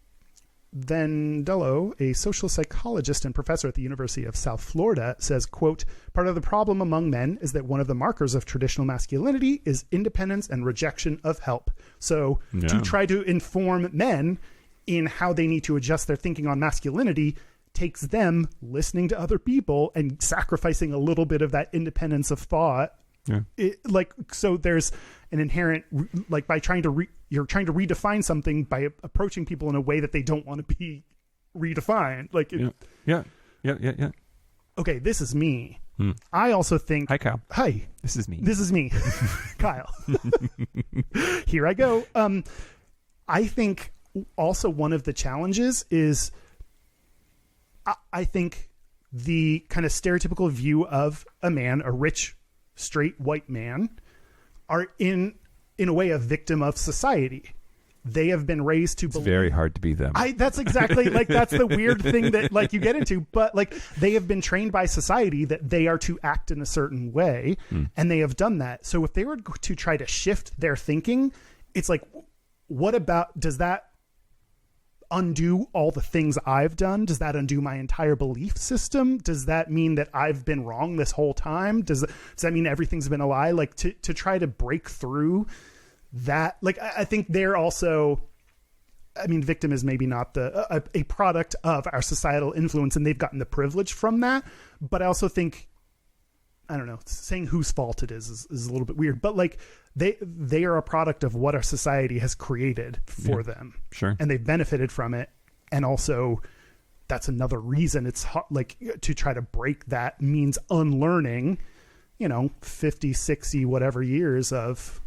Vandello, a social psychologist and professor at the University of South Florida, says, quote, part of the problem among men is that one of the markers of traditional masculinity is independence and rejection of help. So to try to inform men in how they need to adjust their thinking on masculinity takes them listening to other people and sacrificing a little bit of that independence of thought. Yeah. So there's an inherent, like, by trying to you're trying to redefine something by approaching people in a way that they don't want to be redefined. Like, Yeah. Okay, this is me. I also think. Hi, Kyle. Hi. This is me. This is me, Kyle. Here I go. I think also one of the challenges is, I think the kind of stereotypical view of a man, a rich, straight white man, are in a way a victim of society. They have been raised to believe. It's very hard to be them. That's exactly, like, that's the weird thing that, like, you get into, but like, they have been trained by society that they are to act in a certain way, and they have done that. So if they were to try to shift their thinking, it's like, what about, does that undo all the things I've done? Does that undo my entire belief system? Does that mean that I've been wrong this whole time? Does that mean everything's been a lie? Like, to try to break through that, like, I think they're also, I mean, victim is maybe not a product of our societal influence, and they've gotten the privilege from that. But I also think, I don't know, saying whose fault it is a little bit weird, but like, they are a product of what our society has created for them. Sure. And they've benefited from it. And also, that's another reason it's like, to try to break that means unlearning, 50, 60, whatever years of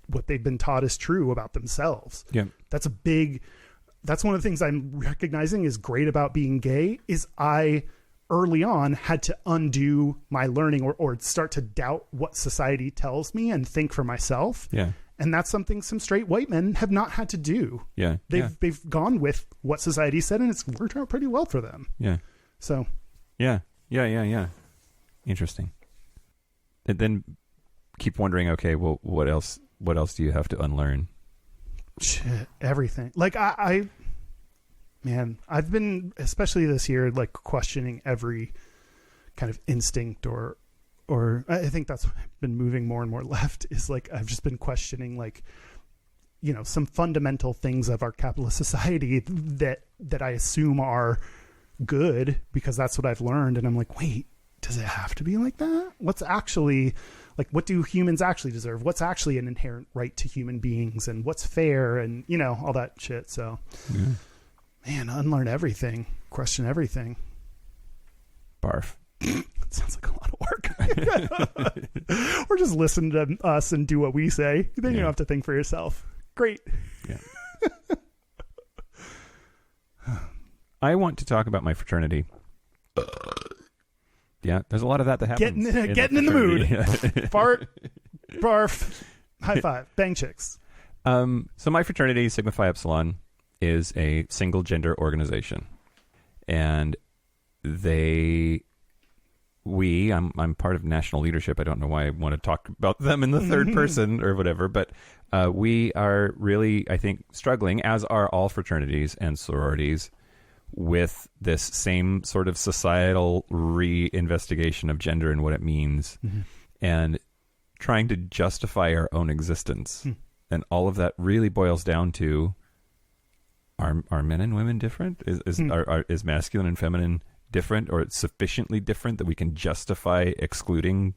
what they've been taught is true about themselves. Yeah. That's one of the things I'm recognizing is great about being gay is I early on had to undo my learning or start to doubt what society tells me and think for myself. Yeah. And that's something some straight white men have not had to do. Yeah. They've gone with what society said, and it's worked out pretty well for them. Yeah. So. Yeah. Interesting. And then keep wondering, okay, well, what else do you have to unlearn? Shit, everything. Like, I've been, especially this year, like, questioning every kind of instinct or I think that's been moving more and more left, is like, I've just been questioning, like, some fundamental things of our capitalist society that I assume are good because that's what I've learned. And I'm like, wait, does it have to be like that? What's actually, like, what do humans actually deserve? What's actually an inherent right to human beings, and what's fair, and, all that shit. So, man, unlearn everything, question everything. Barf. It sounds like a lot of work. Or just listen to us and do what we say. Then you don't have to think for yourself. Great. Yeah. I want to talk about my fraternity. Yeah, there's a lot of that happens. Getting in the mood. Fart, barf, high five, bang chicks. So my fraternity, Sigma Phi Epsilon, is a single gender organization, and I'm part of national leadership. I don't know why I want to talk about them in the third person or whatever, but we are really, I think, struggling, as are all fraternities and sororities, with this same sort of societal re-investigation of gender and what it means, and trying to justify our own existence. And all of that really boils down to, are men and women different? Is masculine and feminine different, or it's sufficiently different that we can justify excluding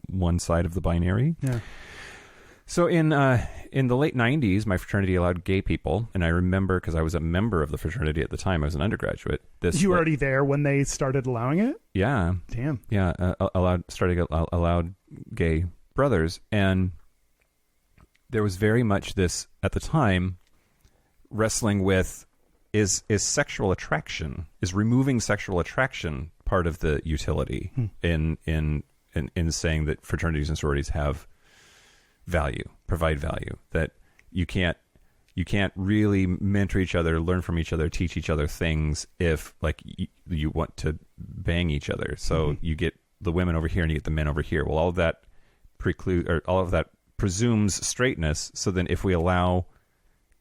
one side of the binary? Yeah. So in the late 90s, my fraternity allowed gay people, and I remember, because I was a member of the fraternity at the time, I was an undergraduate. You were already there when they started allowing it? Yeah. Damn. Yeah, allowed gay brothers, and there was very much this, at the time, wrestling with is sexual attraction, is removing sexual attraction part of the utility in saying that fraternities and sororities have value, provide value, that you can't really mentor each other, learn from each other, teach each other things if like you want to bang each other. So you get the women over here and you get the men over here. Well, all of that presumes straightness. So then if we allow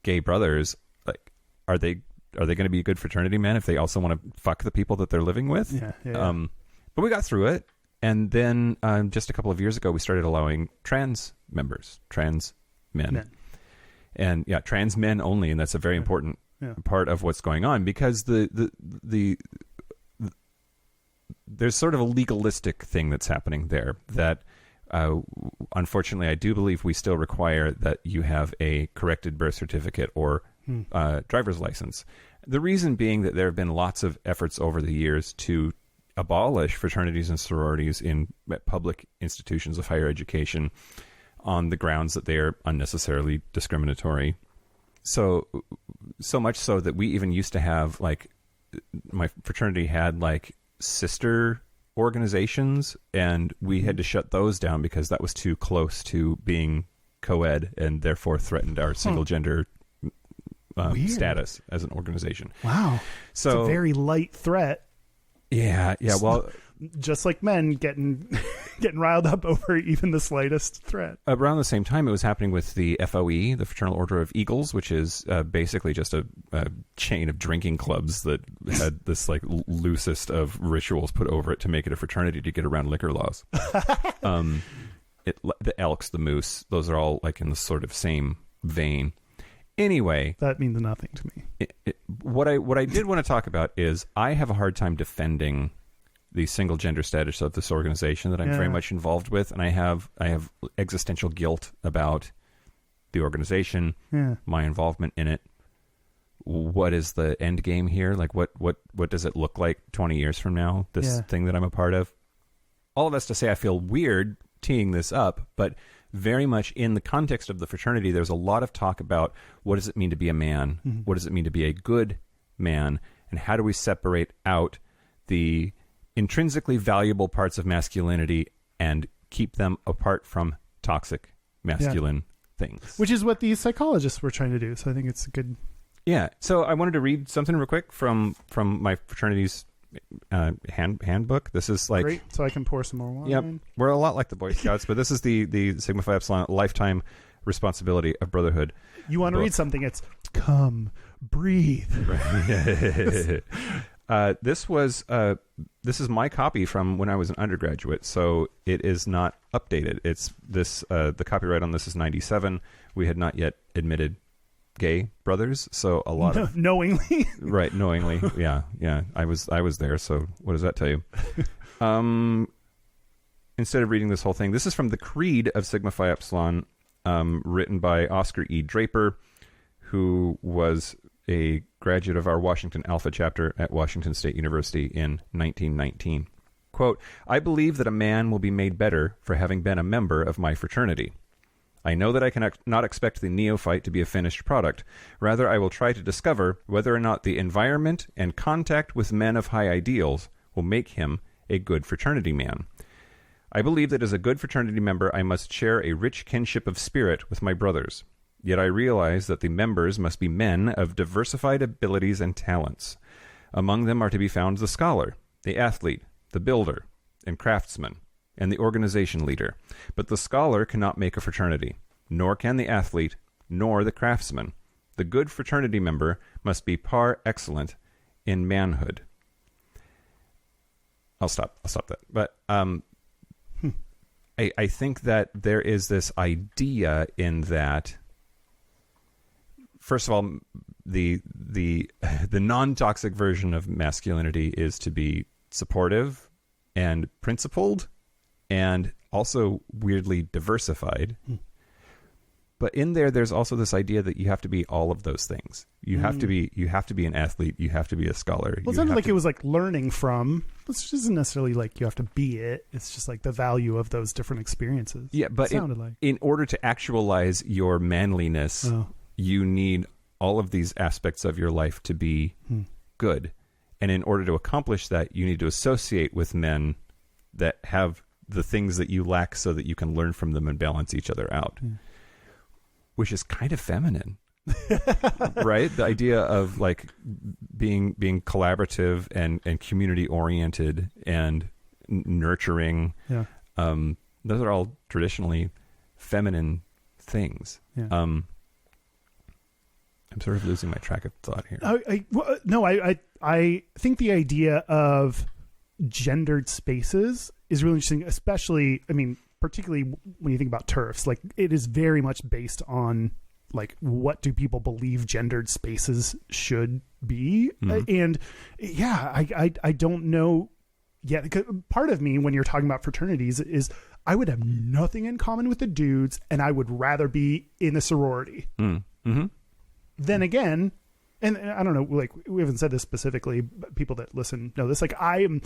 gay brothers, like, are they going to be good fraternity men if they also want to fuck the people that they're living with? Yeah. But we got through it. And then just a couple of years ago, we started allowing trans members, trans men. And yeah, trans men only. And that's a very important part of what's going on, because there's sort of a legalistic thing that's happening there that unfortunately, I do believe we still require that you have a corrected birth certificate or driver's license. The reason being that there have been lots of efforts over the years to abolish fraternities and sororities in public institutions of higher education on the grounds that they are unnecessarily discriminatory. So much so that we even used to have, like, my fraternity had like sister organizations, and we had to shut those down because that was too close to being co-ed and therefore threatened our single gender status as an organization. Wow. So it's a very light threat. Yeah. Well, just like men getting riled up over even the slightest threat. Around the same time, it was happening with the FOE, the Fraternal Order of Eagles, which is basically just a chain of drinking clubs that had this like loosest of rituals put over it to make it a fraternity to get around liquor laws. The Elks, the Moose, those are all like in the sort of same vein. Anyway, that means nothing to me. What I did want to talk about is I have a hard time defending the single gender status of this organization that I'm very much involved with, and I have existential guilt about the organization, my involvement in it. What is the end game here? Like, what does it look like 20 years from now? This thing that I'm a part of. All of that's to say, I feel weird teeing this up, but very much in the context of the fraternity, there's a lot of talk about what does it mean to be a man? Mm-hmm. What does it mean to be a good man? And how do we separate out the intrinsically valuable parts of masculinity and keep them apart from toxic masculine things? Which is what these psychologists were trying to do. So I think it's a good... Yeah. So I wanted to read something real quick from my fraternity's handbook. This is like... Great, so I can pour some more wine. Yep. We're a lot like the Boy Scouts, but this is the Sigma Phi Epsilon Lifetime Responsibility of Brotherhood. You want to read something, it's come, breathe. This is my copy from when I was an undergraduate, so it is not updated. It's this the copyright on this is 97. We had not yet admitted gay brothers, so a lot of knowingly. Right, knowingly. Yeah. I was there, so what does that tell you? Instead of reading this whole thing, this is from the Creed of Sigma Phi Epsilon, written by Oscar E. Draper, who was a graduate of our Washington Alpha chapter at Washington State University in 1919. Quote, "I believe that a man will be made better for having been a member of my fraternity. I know that I can not expect the neophyte to be a finished product. Rather, I will try to discover whether or not the environment and contact with men of high ideals will make him a good fraternity man. I believe that as a good fraternity member, I must share a rich kinship of spirit with my brothers. Yet I realize that the members must be men of diversified abilities and talents. Among them are to be found the scholar, the athlete, the builder, and craftsman, and the organization leader. But the scholar cannot make a fraternity, nor can the athlete, nor the craftsman. The good fraternity member must be par excellent in manhood." I'll stop that. But I think that there is this idea in that, first of all, the non-toxic version of masculinity is to be supportive and principled and also weirdly diversified. But in there's also this idea that you have to be all of those things. You have to be an athlete. You have to be a scholar. Well, it sounded like it was like learning from, which isn't necessarily like you have to be it. It's just like the value of those different experiences. Yeah, but in order to actualize your manliness, you need all of these aspects of your life to be good. And in order to accomplish that, you need to associate with men that have the things that you lack so that you can learn from them and balance each other out, which is kind of feminine. Right? The idea of like being collaborative and community oriented and nurturing. Yeah. Those are all traditionally feminine things. Yeah. I'm sort of losing my track of thought here. I think the idea of gendered spaces is really interesting, especially, I mean, particularly when you think about TERFs. Like, it is very much based on like, what do people believe gendered spaces should be? And yeah, I don't know yet. Because part of me, when you're talking about fraternities, is I would have nothing in common with the dudes, and I would rather be in a sorority. Then again, and I don't know, like, we haven't said this specifically, but people that listen know this. Like, I am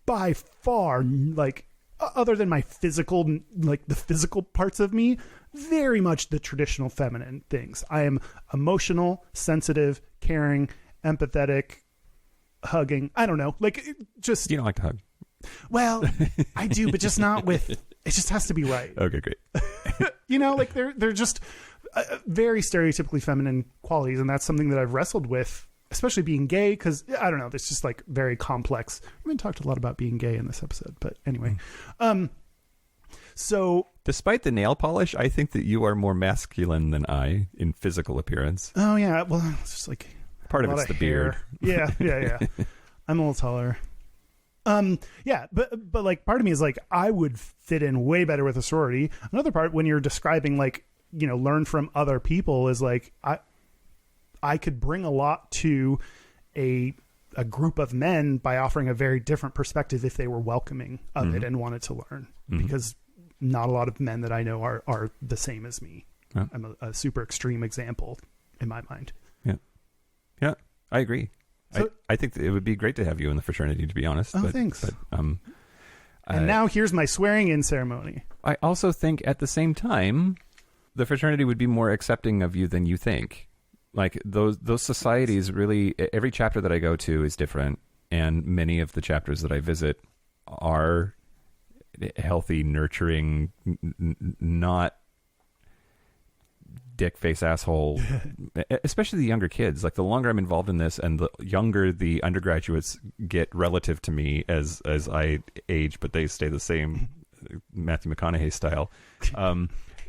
by far, like, other than my physical, like the physical parts of me, very much the traditional feminine things. I am emotional, sensitive, caring, empathetic, hugging. I don't know, like, just, You don't like to hug. well, I do, but just not with, it just has to be right. Okay, great. You know, like, they're just very stereotypically feminine qualities, and that's something that I've wrestled with, especially being gay, because I don't know, it's just like very complex. We haven't talked a lot about being gay in this episode, but anyway. So Despite the nail polish, I think that you are more masculine than I in physical appearance. oh yeah, well, it's just like Part a of lot it's the hair. beard. Yeah. I'm a little taller. Yeah, but like, part of me is like, I would fit in way better with a sorority. Another part, when you're describing, like, you know, learn from other people, is like, I could bring a lot to a group of men by offering a very different perspective if they were welcoming of it and wanted to learn, because not a lot of men that I know are the same as me. Yeah. I'm a super extreme example in my mind. Yeah, I agree. So- I think that it would be great to have you in the fraternity, to be honest. Oh, thanks. But, And now here's my swearing in ceremony. I also think at the same time, the fraternity would be more accepting of you than you think. Like, those societies really, every chapter that I go to is different, and many of the chapters that I visit are healthy, nurturing, not dick face asshole, especially the younger kids. Like, the longer I'm involved in this and the younger the undergraduates get relative to me as I age, but they stay the same, Matthew McConaughey style,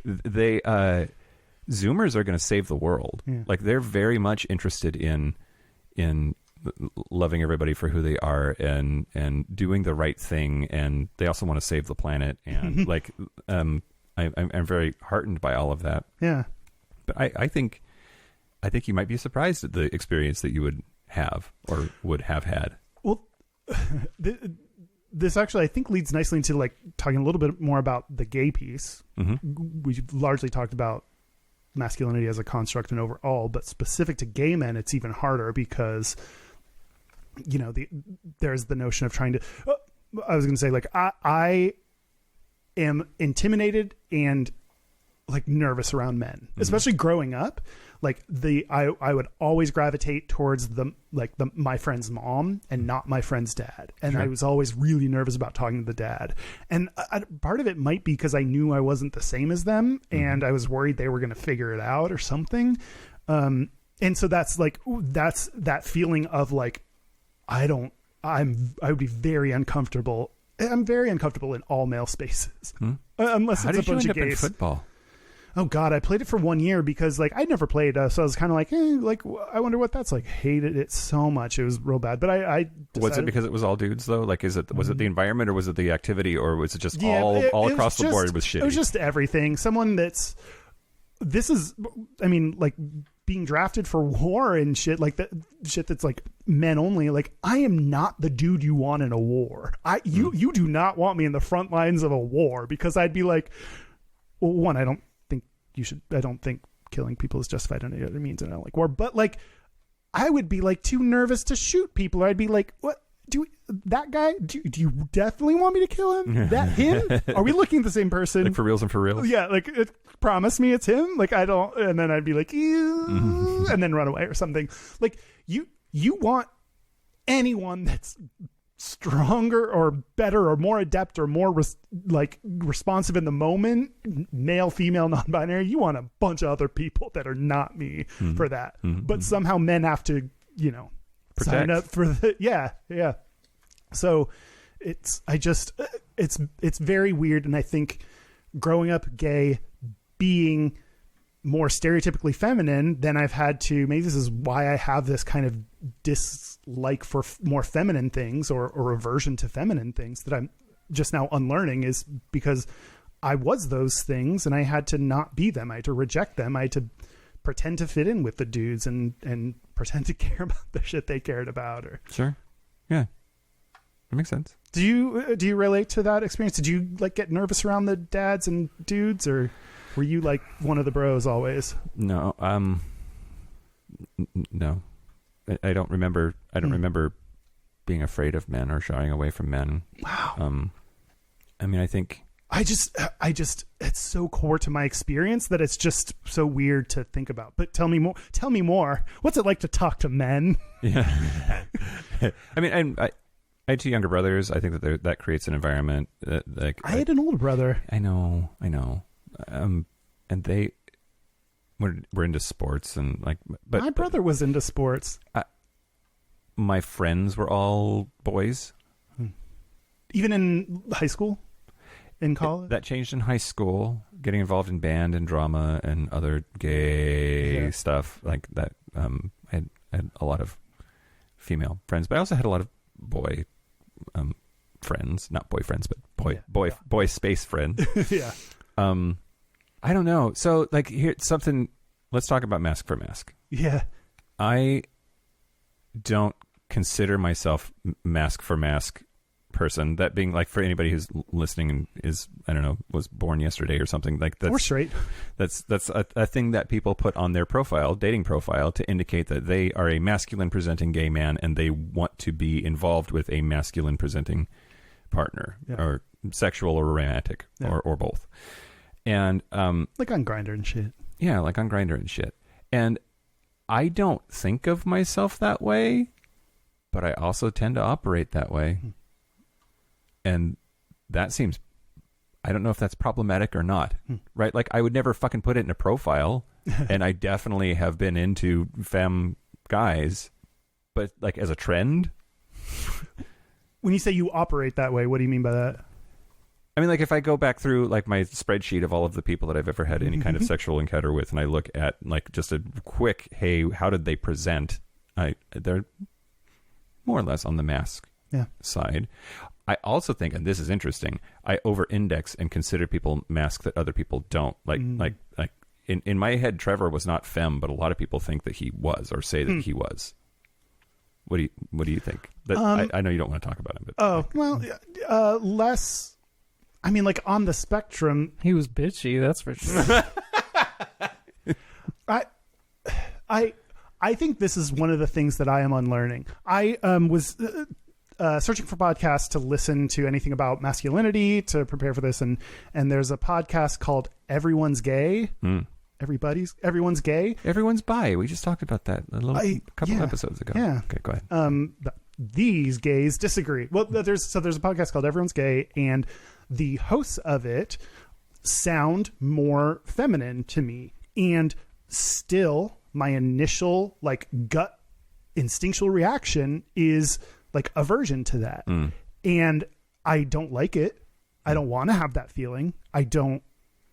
they Zoomers are going to save the world. Yeah. Like, they're very much interested in loving everybody for who they are and doing the right thing, and they also want to save the planet, and like I'm very heartened by all of that. Yeah. But I think you might be surprised at the experience that you would have or would have had. Well, this actually, I think, leads nicely into like talking a little bit more about the gay piece. We've largely talked about masculinity as a construct and overall, but specific to gay men, it's even harder because, you know, there's the notion of trying to. I was going to say, like, I am intimidated and like nervous around men, especially growing up. Like, I would always gravitate towards my friend's mom and not my friend's dad. And I was always really nervous about talking to the dad. And part of it might be because I knew I wasn't the same as them, and I was worried they were going to figure it out or something. And so that's like, that's that feeling of like, I would be very uncomfortable. I'm very uncomfortable in all male spaces, unless it's a bunch of gays. In football? Oh God, I played it for 1 year because like I'd never played, so I was kind of like, I wonder what that's like. Hated it so much, it was real bad. But I decided, was it because it was all dudes though? Like, was it the environment, or was it the activity, or was it just it all was across the just- board was shitty? It was just everything. I mean, like being drafted for war and shit, like that shit that's like men only. Like, I am not the dude you want in a war. You do not want me in the front lines of a war, because I'd be like, well, one, I don't think killing people is justified on any other means, and I don't like war, but like I would be like too nervous to shoot people, or I'd be like, what, that guy, do you definitely want me to kill him? That him? Are we looking at the same person? Like for reals and for reals? Yeah, like promise me it's him. Like I don't, and then I'd be like, ew, and then run away or something. Like you want anyone that's stronger or better or more adept or more responsive in the moment, male, female, non-binary. You want a bunch of other people that are not me for that. But somehow men have to, protect. sign up for the yeah. So it's very weird, and I think growing up gay, being more stereotypically feminine, then I've had to, maybe this is why I have this kind of dislike for more feminine things or aversion to feminine things that I'm just now unlearning, is because I was those things and I had to not be them. I had to reject them. I had to pretend to fit in with the dudes and pretend to care about the shit they cared about. Or Sure. Yeah. That makes sense. do you relate to that experience? Did you like get nervous around the dads and dudes, or were you like one of the bros always? No. No. I don't remember. I don't remember being afraid of men or shying away from men. Wow. I mean, I think I just it's so core to my experience that it's just so weird to think about. But tell me more. What's it like to talk to men? Yeah. I mean, I had two younger brothers. I think that creates an environment that, I had an older brother. I know. And they were into sports and but my brother was into sports. My friends were all boys. Even in high school, in college. That changed in high school. Getting involved in band and drama and other gay stuff like that. I had a lot of female friends, but I also had a lot of boy friends, not boyfriends, but boy space friends. Yeah. I don't know. So here something. Let's talk about Mask for Mask. Yeah. I don't consider myself Mask for Mask person. That being for anybody who's listening and is, I don't know, was born yesterday or something like that. We're straight. That's a thing that people put on their dating profile, to indicate that they are a masculine presenting gay man and they want to be involved with a masculine presenting partner, or sexual or romantic, or both. And like on Grindr and shit. Yeah, like on Grindr and shit. And I don't think of myself that way, but I also tend to operate that way. And that seems, I don't know if that's problematic or not, right? Like I would never fucking put it in a profile, and I definitely have been into femme guys, but as a trend. When you say you operate that way, what do you mean by that? I mean, if I go back through my spreadsheet of all of the people that I've ever had any kind of sexual encounter with, and I look at just a quick, hey, how did they present? They're more or less on the mask side. I also think, and this is interesting, I over-index and consider people mask that other people don't. In my head, Trevor was not femme, but a lot of people think that he was, or say that he was. What do you think? I know you don't want to talk about him, but less. I mean, on the spectrum, He was bitchy, that's for sure. I think this is one of the things that I am unlearning. I was searching for podcasts to listen to anything about masculinity to prepare for this, and there's a podcast called Everyone's Gay. Everyone's Gay. Everyone's bi. We just talked about that a couple episodes ago. Yeah. Okay, go ahead. These gays disagree. Well, there's a podcast called Everyone's Gay, and the hosts of it sound more feminine to me, and still my initial gut instinctual reaction is aversion to that. And I don't like it. I don't want to have that feeling. I don't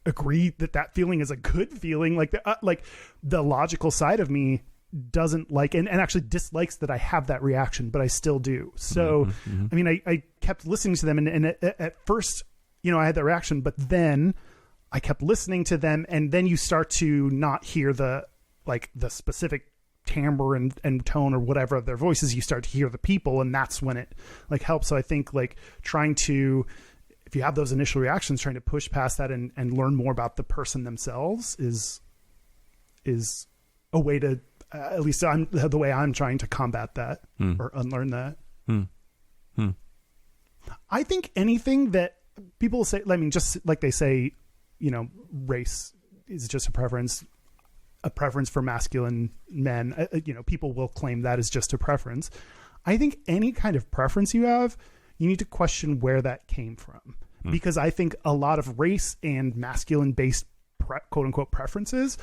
agree that feeling is a good feeling. The logical side of me doesn't like and actually dislikes that I have that reaction, but I still do. So, I mean, I kept listening to them, and at first, I had that reaction, but then I kept listening to them, and then you start to not hear the specific timbre and tone or whatever of their voices. You start to hear the people, and that's when it helps. So I think trying to, if you have those initial reactions, trying to push past that and learn more about the person themselves is a way to, at least the way I'm trying to combat that or unlearn that. I think anything that people say, I mean, just like they say, you know, race is just a preference for masculine men. You know, people will claim that is just a preference. I think any kind of preference you have, you need to question where that came from. Because I think a lot of race and masculine based quote unquote preferences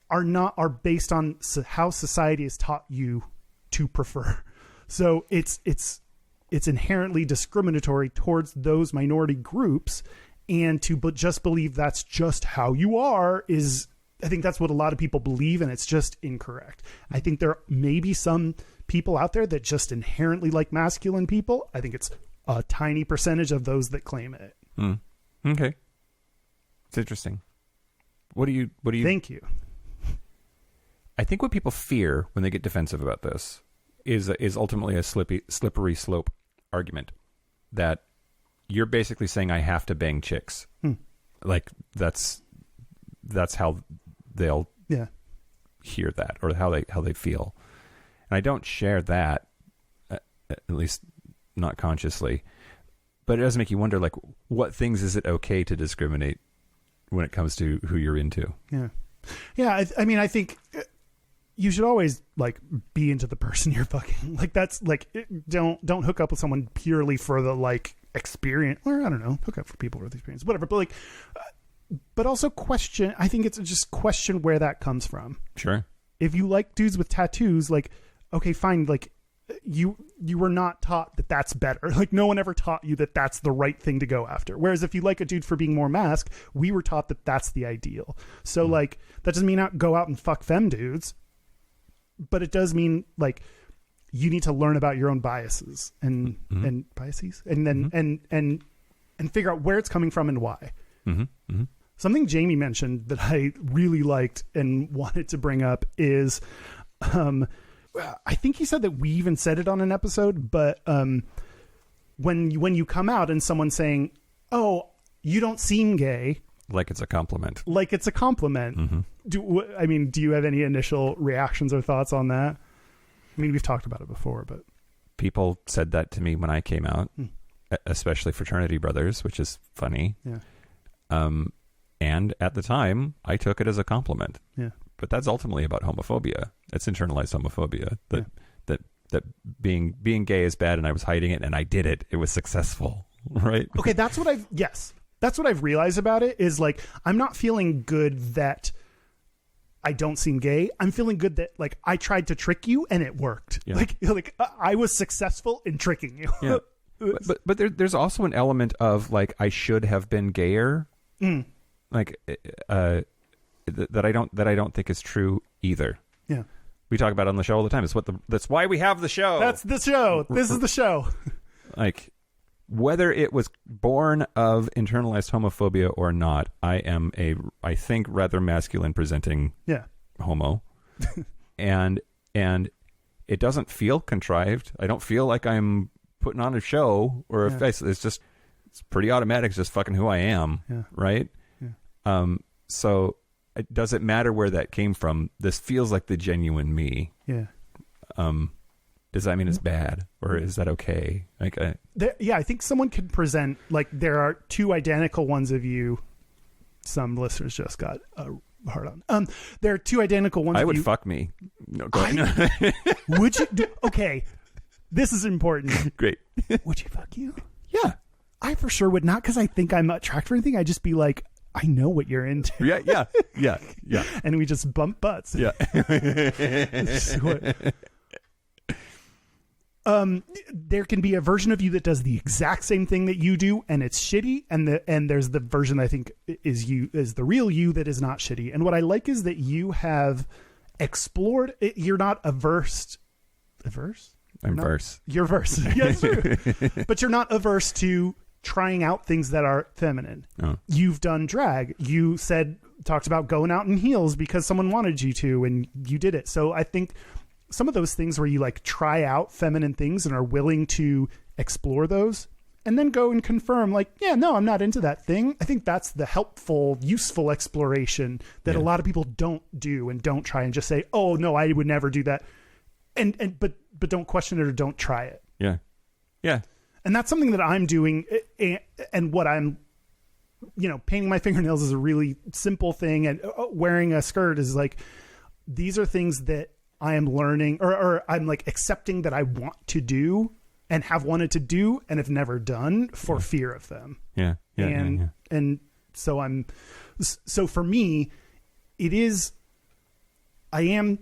are based on how society has taught you to prefer. So it's inherently discriminatory towards those minority groups, and to just believe that's just how you are I think that's what a lot of people believe, and it's just incorrect. I think there may be some people out there that just inherently like masculine people. I think it's a tiny percentage of those that claim it. Okay. It's interesting. What do you Thank you. I think what people fear when they get defensive about this is ultimately a slippery slope argument that you're basically saying I have to bang chicks. Like that's how they'll hear that, or how they feel. And I don't share that, at least not consciously. But it does make you wonder, like, what things is it okay to discriminate when it comes to who you're into? Yeah. I mean, I think you should always like be into the person you're fucking. Like, that's like, don't hook up with someone purely for the like experience, or I don't know, hook up for people with experience, whatever. But like, but also question. I think it's just question where that comes from. Sure. If you like dudes with tattoos, like, okay, fine. Like, you were not taught that that's better. Like, no one ever taught you that that's the right thing to go after. Whereas if you like a dude for being more masked, we were taught that that's the ideal. So like, that doesn't mean go out and fuck femme dudes, but it does mean like you need to learn about your own biases and biases, and then and figure out where it's coming from and why. Something Jamie mentioned that I really liked and wanted to bring up is, I think he said that we even said it on an episode, but when you come out and someone's saying, "Oh, you don't seem gay," like it's a compliment. Do you have any initial reactions or thoughts on that? I mean, we've talked about it before, but people said that to me when I came out, especially fraternity brothers, which is funny. Yeah. And at the time, I took it as a compliment. Yeah. But that's ultimately about homophobia. It's internalized homophobia. That being gay is bad, and I was hiding it, and I did it. It was successful, right? Okay, that's what I've realized about it is like, I'm not feeling good that I don't seem gay. I'm feeling good that like I tried to trick you and it worked. Yeah. Like I was successful in tricking you. Yeah. but there's also an element of like I should have been gayer. Like that I don't think is true either. Yeah. We talk about it on the show all the time. That's why we have the show. That's the show. This is the show. Like, whether it was born of internalized homophobia or not, I am I think rather masculine presenting homo. and it doesn't feel contrived. I don't feel like I'm putting on a show or a face. It's pretty automatic. It's just fucking who I am. Yeah. Right. Yeah. So does it matter where that came from? This feels like the genuine me. Yeah. Does that mean it's bad, or is that okay? Like, I think someone could present like there are two identical ones of you. Some listeners just got hard on. There are two identical ones. I of would you. Fuck me. No, go ahead. Would you? Okay, this is important. Great. Would you fuck you? Yeah, I for sure would not, because I think I'm attracted or anything. I'd just be like, I know what you're into. Yeah. And we just bump butts. Yeah. There can be a version of you that does the exact same thing that you do, and it's shitty, and there's the version I think is the real you that is not shitty. And what I like is that you have explored it. You're not averse. I'm verse. You're verse. Yes, true. But you're not averse to trying out things that are feminine. Oh. You've done drag. You talked about going out in heels because someone wanted you to, and you did it. So I think some of those things where you like try out feminine things and are willing to explore those and then go and confirm like, yeah, no, I'm not into that thing. I think that's the helpful, useful exploration that a lot of people don't do and don't try and just say, oh no, I would never do that. But don't question it or don't try it. Yeah. Yeah. And that's something that I'm doing, and what I'm, painting my fingernails is a really simple thing, and wearing a skirt is like, these are things that I am learning, or I'm like accepting that I want to do and have wanted to do and have never done for fear of them. Yeah. And so for me, I am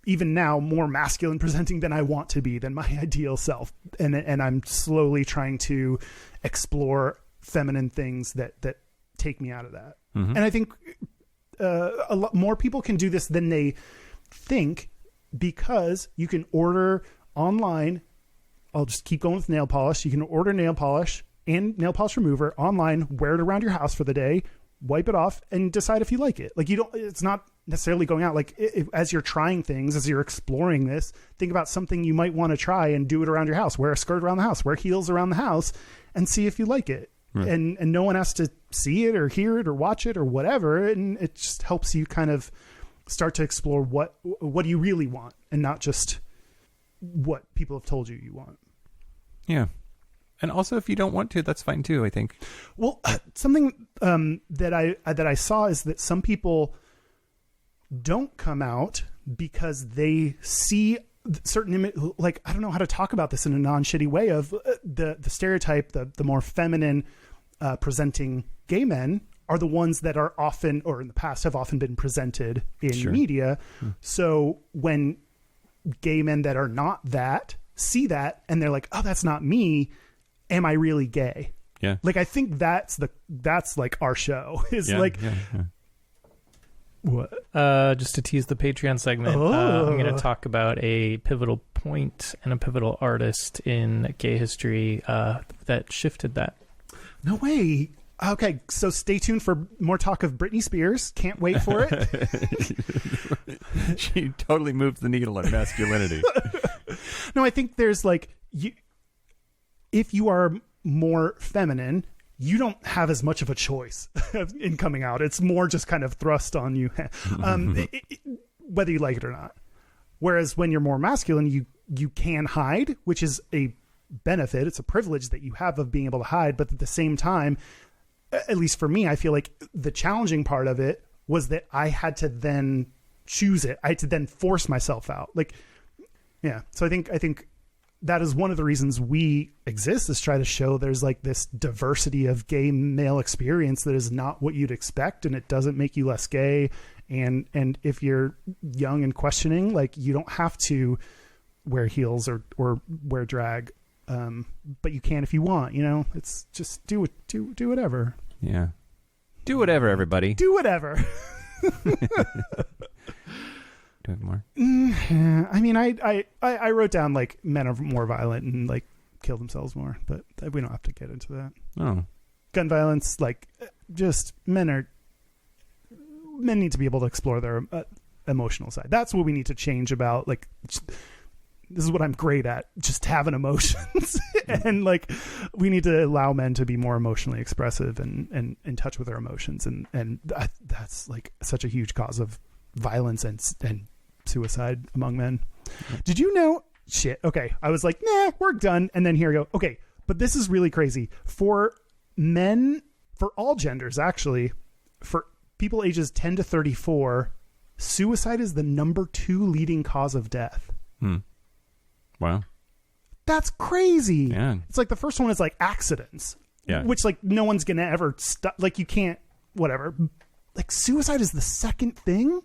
even now more masculine presenting than I want to be, than my ideal self. And I'm slowly trying to explore feminine things that take me out of that. Mm-hmm. And I think a lot more people can do this than they think, because you can order online. I'll just keep going with nail polish. You can order nail polish and nail polish remover online, wear it around your house for the day, wipe it off, and decide if you like it. Like, it's not necessarily going out. Like, as you're trying things, as you're exploring this, think about something you might want to try and do it around your house. Wear a skirt around the house, wear heels around the house, and see if you like it. Right. And no one has to see it or hear it or watch it or whatever. And it just helps you kind of start to explore what do you really want, and not just what people have told you want. Yeah. And also, if you don't want to, that's fine too, I think. Well, something that I saw is that some people don't come out because they see certain like, I don't know how to talk about this in a non-shitty way, of the stereotype, the more feminine presenting gay men are the ones that are often, or in the past have often been presented in media. So when gay men that are not that see that and they're like, oh, that's not me, am I really gay? Yeah. Like, I think that's like our show is what? Just to tease the Patreon segment, I'm going to talk about a pivotal point and a pivotal artist in gay history that shifted that. No way. Okay, so stay tuned for more talk of Britney Spears. Can't wait for it. She totally moved the needle on masculinity. No, I think there's like, if you are more feminine, you don't have as much of a choice in coming out. It's more just kind of thrust on you, whether you like it or not. Whereas when you're more masculine, you can hide, which is a benefit. It's a privilege that you have of being able to hide. But at the same time, at least for me, I feel like the challenging part of it was that I had to then choose it. I had to then force myself out. Like, yeah. So I think that is one of the reasons we exist, is try to show there's like this diversity of gay male experience that is not what you'd expect, and it doesn't make you less gay. And if you're young and questioning, like, you don't have to wear heels or wear drag, but you can if you want. It's just do whatever. Yeah, do whatever, everybody. Do whatever. Do it more. I mean, I wrote down like men are more violent and like kill themselves more, but we don't have to get into that. Oh, gun violence, like, just men need to be able to explore their emotional side. That's what we need to change about. Like, this is what I'm great at, just having emotions. And like, we need to allow men to be more emotionally expressive and in touch with their emotions. And that's like such a huge cause of violence and suicide among men. Did you know? Shit. Okay. I was like, nah, we're done. And then here I go. Okay. But this is really crazy. For men, for all genders, actually, for people ages 10 to 34, suicide is the number 2 leading cause of death. Wow. That's crazy. Yeah. It's like the first one is like accidents. Yeah. Which like no one's going to ever stop. Like, you can't, whatever. Like, suicide is the second thing.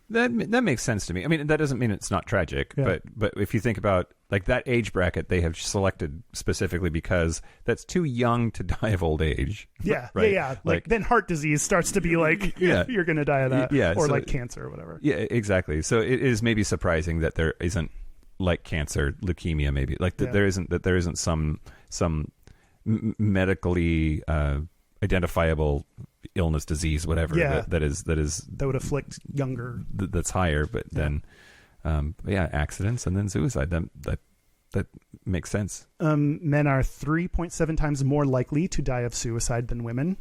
That makes sense to me. I mean, that doesn't mean it's not tragic, Yeah. but if you think about like that age bracket, they have selected specifically because that's too young to die of old age. Yeah, right? yeah. Like, then heart disease starts to be like, Yeah. you're going to die of that. Yeah, Or so- like cancer or whatever. Yeah, exactly. So it is maybe surprising that there isn't, like, cancer, leukemia, maybe like that there isn't some medically identifiable illness, disease, whatever that would afflict younger. That's higher, but then accidents and then suicide. That makes sense. Men are 3.7 times more likely to die of suicide than women.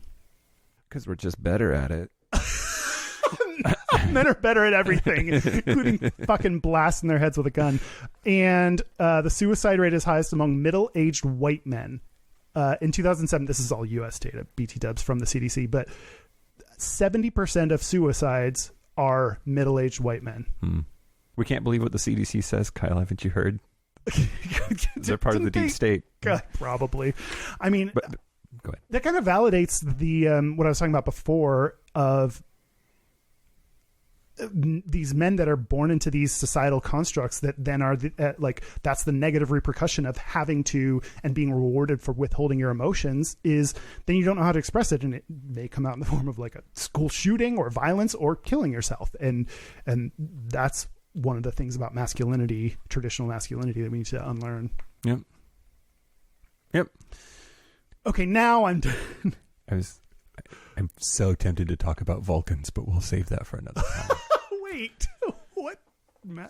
Because we're just better at it. Men are better at everything, including fucking blasting their heads with a gun. And the suicide rate is highest among middle-aged white men. In 2007, this is all U.S. data, BT dubs from the CDC, but 70% of suicides are middle-aged white men. We can't believe what the CDC says, Kyle. Haven't you heard? They're part of the deep state. Probably. I mean, but go ahead. That kind of validates the what I was talking about before of these men that are born into these societal constructs that then are like, that's the negative repercussion of having to and being rewarded for withholding your emotions, is then you don't know how to express it, and it may come out in the form of like a school shooting or violence or killing yourself. And that's one of the things about masculinity, traditional masculinity, that we need to unlearn. Yep. Okay, now I'm done. I'm so tempted to talk about Vulcans, but we'll save that for another time. Wait, what?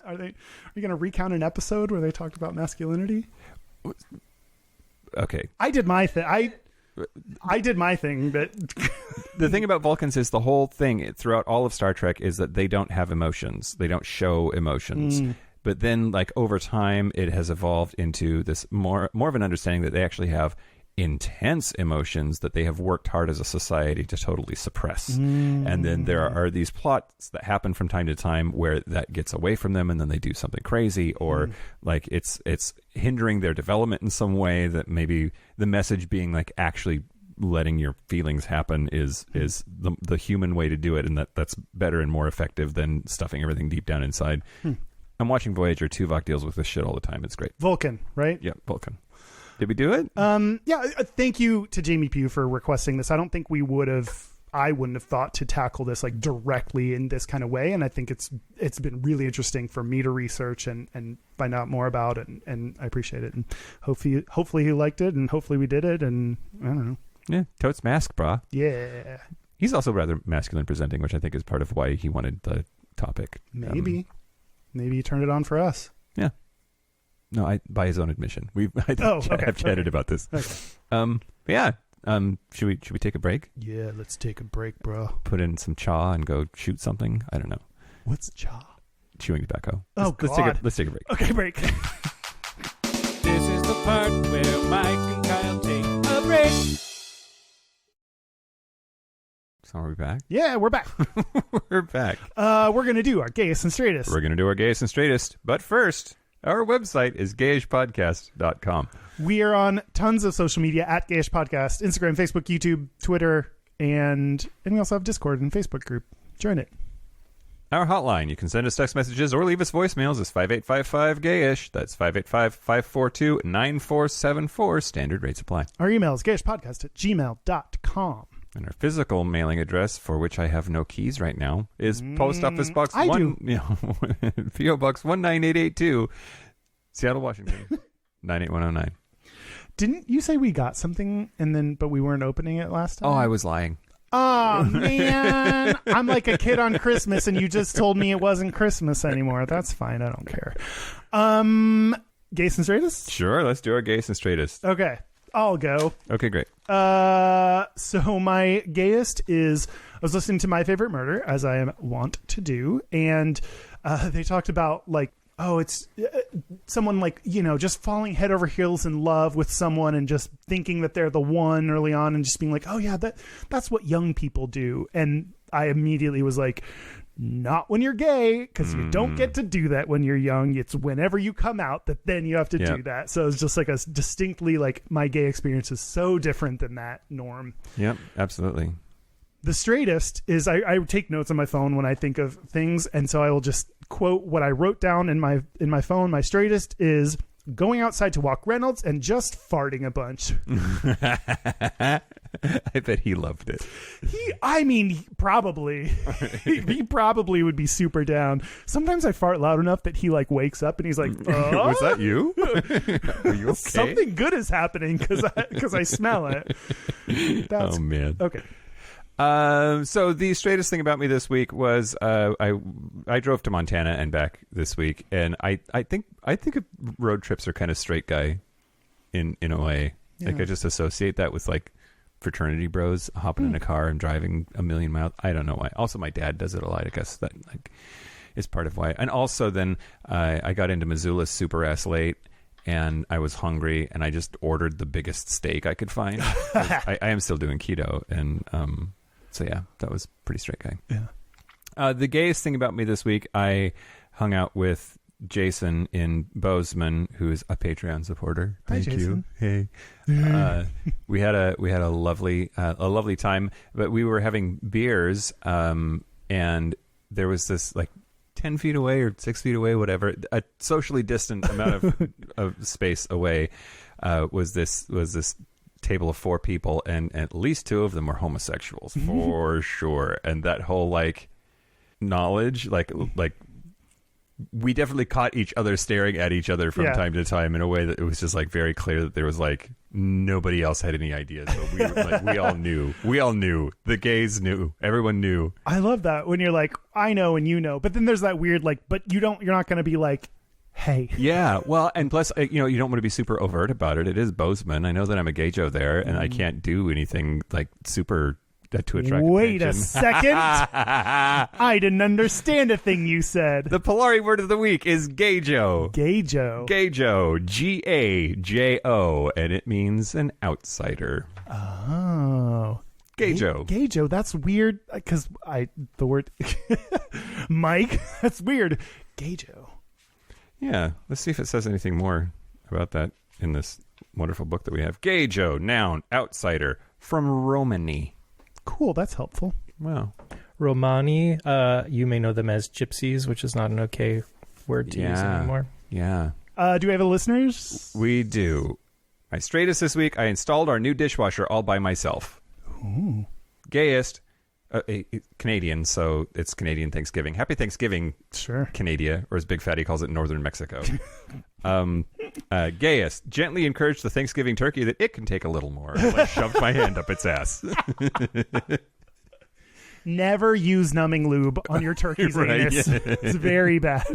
Are you going to recount an episode where they talked about masculinity? Okay. I did my thing. I did my thing, but the thing about Vulcans is the whole thing throughout all of Star Trek is that they don't have emotions. They don't show emotions. But then, like, over time, it has evolved into this more of an understanding that they actually have intense emotions that they have worked hard as a society to totally suppress. And then there are these plots that happen from time to time where that gets away from them, and then they do something crazy, or like it's hindering their development in some way, that maybe the message being like actually letting your feelings happen is the human way to do it, and that's better and more effective than stuffing everything deep down inside. I'm watching Voyager. Tuvok deals with this shit all the time. It's great. Vulcan, right? Yeah, Vulcan. Did we do it? Yeah. Thank you to Jamie Pugh for requesting this. I don't think I wouldn't have thought to tackle this like directly in this kind of way. And I think it's been really interesting for me to research and find out more about it. And I appreciate it. And hopefully he liked it, and hopefully we did it. And I don't know. Yeah. Totes mask, brah. Yeah. He's also rather masculine presenting, which I think is part of why he wanted the topic. Maybe he turned it on for us. Yeah. No, by his own admission. I've chatted about this. Okay. Yeah. Should we take a break? Yeah, let's take a break, bro. Put in some chaw and go shoot something? I don't know. What's chaw? Chewing tobacco. God. Let's take a break. Okay, break. This is the part where Mike and Kyle take a break. So are we back? Yeah, we're back. We're back. We're going to do our Gayest and Straightest. We're going to do our Gayest and Straightest. But first, our website is gayishpodcast.com. We are on tons of social media at Gayish Podcast, Instagram, Facebook, YouTube, Twitter, and we also have Discord and Facebook group. Join it. Our hotline, you can send us text messages or leave us voicemails, is 5855-GAYISH. That's 585-542-9474. Standard rates apply. Our email is gayishpodcast@gmail.com. And our physical mailing address, for which I have no keys right now, is Post Office Box I 1, do. P.O. Box 19882, Seattle, Washington, 98109. Didn't you say we got something but we weren't opening it last time? Oh, I was lying. Oh, man. I'm like a kid on Christmas, and you just told me it wasn't Christmas anymore. That's fine. I don't care. Gayest and Straightest? Sure, let's do our Gayest and Straightest. Okay. I'll go. Okay, great. So my gayest is, I was listening to My Favorite Murder, as I am wont to do, and they talked about like, it's someone like, just falling head over heels in love with someone and just thinking that they're the one early on and just being like, oh yeah, that's what young people do. And I immediately was like, not when you're gay, because you don't get to do that when you're young. It's whenever you come out that then you have to do that. So it's just like a distinctly, like, my gay experience is so different than that norm. Yep, absolutely. The straightest is I take notes on my phone when I think of things, and so I will just quote what I wrote down in my phone. My straightest is going outside to walk Reynolds and just farting a bunch. I bet he loved it. Probably. He probably would be super down. Sometimes I fart loud enough that he like wakes up and he's like, was that you? Are you okay? Something good is happening because I smell it. Oh, man. Okay. So the straightest thing about me this week was I drove to Montana and back this week, and I think road trips are kind of straight guy in a way. Yeah. Like I just associate that with like fraternity bros hopping in a car and driving a million miles. I don't know why. Also, my dad does it a lot. I guess that like is part of why. And also, then I got into Missoula super ass late, and I was hungry, and I just ordered the biggest steak I could find. I am still doing keto, and so yeah, that was pretty straight guy. Yeah. The gayest thing about me this week, I hung out with Jason in Bozeman, who's a Patreon supporter. Hi, Thank Jason. you. Hey, we had a lovely time, but we were having beers, and there was this like 10 feet away or 6 feet away, whatever, a socially distant amount of space away, was this table of 4 people, and at least 2 of them were homosexuals for sure. And that whole like knowledge, like we definitely caught each other staring at each other from time to time in a way that it was just like very clear that there was like nobody else had any ideas, but we were, like, we all knew, the gays knew, everyone knew. I love that when you're like, I know and you know, but then there's that weird like, but you're not going to be like, hey. Yeah, well, and plus, you don't want to be super overt about it. It is Bozeman. I know that I'm a gay Joe there, and I can't do anything like super to attract Wait attention. a second. I didn't understand a thing you said. The Polari word of the week is Gayjo. Gayjo. Gayjo. Gajo. And it means an outsider. Oh. Gayjo. Gayjo. That's weird because the word Mike. That's weird. Gayjo. Yeah. Let's see if it says anything more about that in this wonderful book that we have. Gayjo. Noun. Outsider. From Romany. Cool. That's helpful. Wow. Romani, you may know them as gypsies, which is not an okay word to use anymore. Yeah. Do we have a listeners? We do. My straightest this week, I installed our new dishwasher all by myself. Ooh. Gayest, Canadian, so it's Canadian Thanksgiving. Happy Thanksgiving, Sure. Canada, or as Big Fatty calls it, Northern Mexico. Gayest, gently encouraged the Thanksgiving turkey that it can take a little more. I shoved my hand up its ass. Never use numbing lube on your turkey's Right, anus. yeah. It's very bad.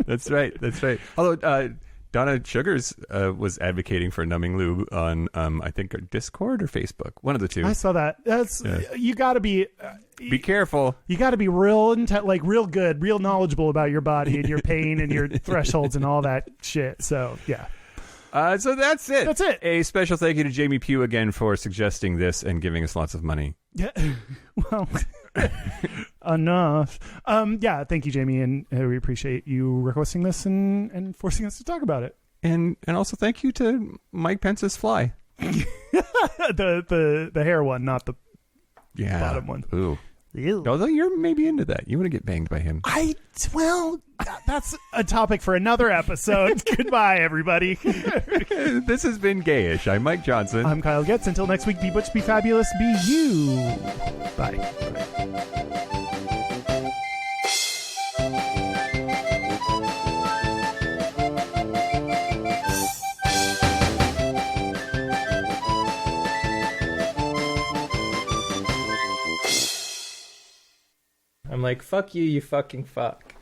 That's right. Although Donna Sugars was advocating for numbing lube on, I think, Discord or Facebook. One of the two. I saw that. That's you got to be. Be careful. You got to be real real good, real knowledgeable about your body and your pain and your thresholds and all that shit. So yeah. So that's it. That's it. A special thank you to Jamie Pugh again for suggesting this and giving us lots of money. Yeah. Well, enough. Yeah. Thank you, Jamie, and we appreciate you requesting this and forcing us to talk about it. And also thank you to Mike Pence's fly. the hair one, not the bottom one. Ooh. Ew. Although you're maybe into that. You want to get banged by him. That's a topic for another episode. Goodbye, everybody. This has been Gayish. I'm Mike Johnson. I'm Kyle Getz. Until next week, be butch, be fabulous, be you. Bye. I'm like, fuck you, you fucking fuck.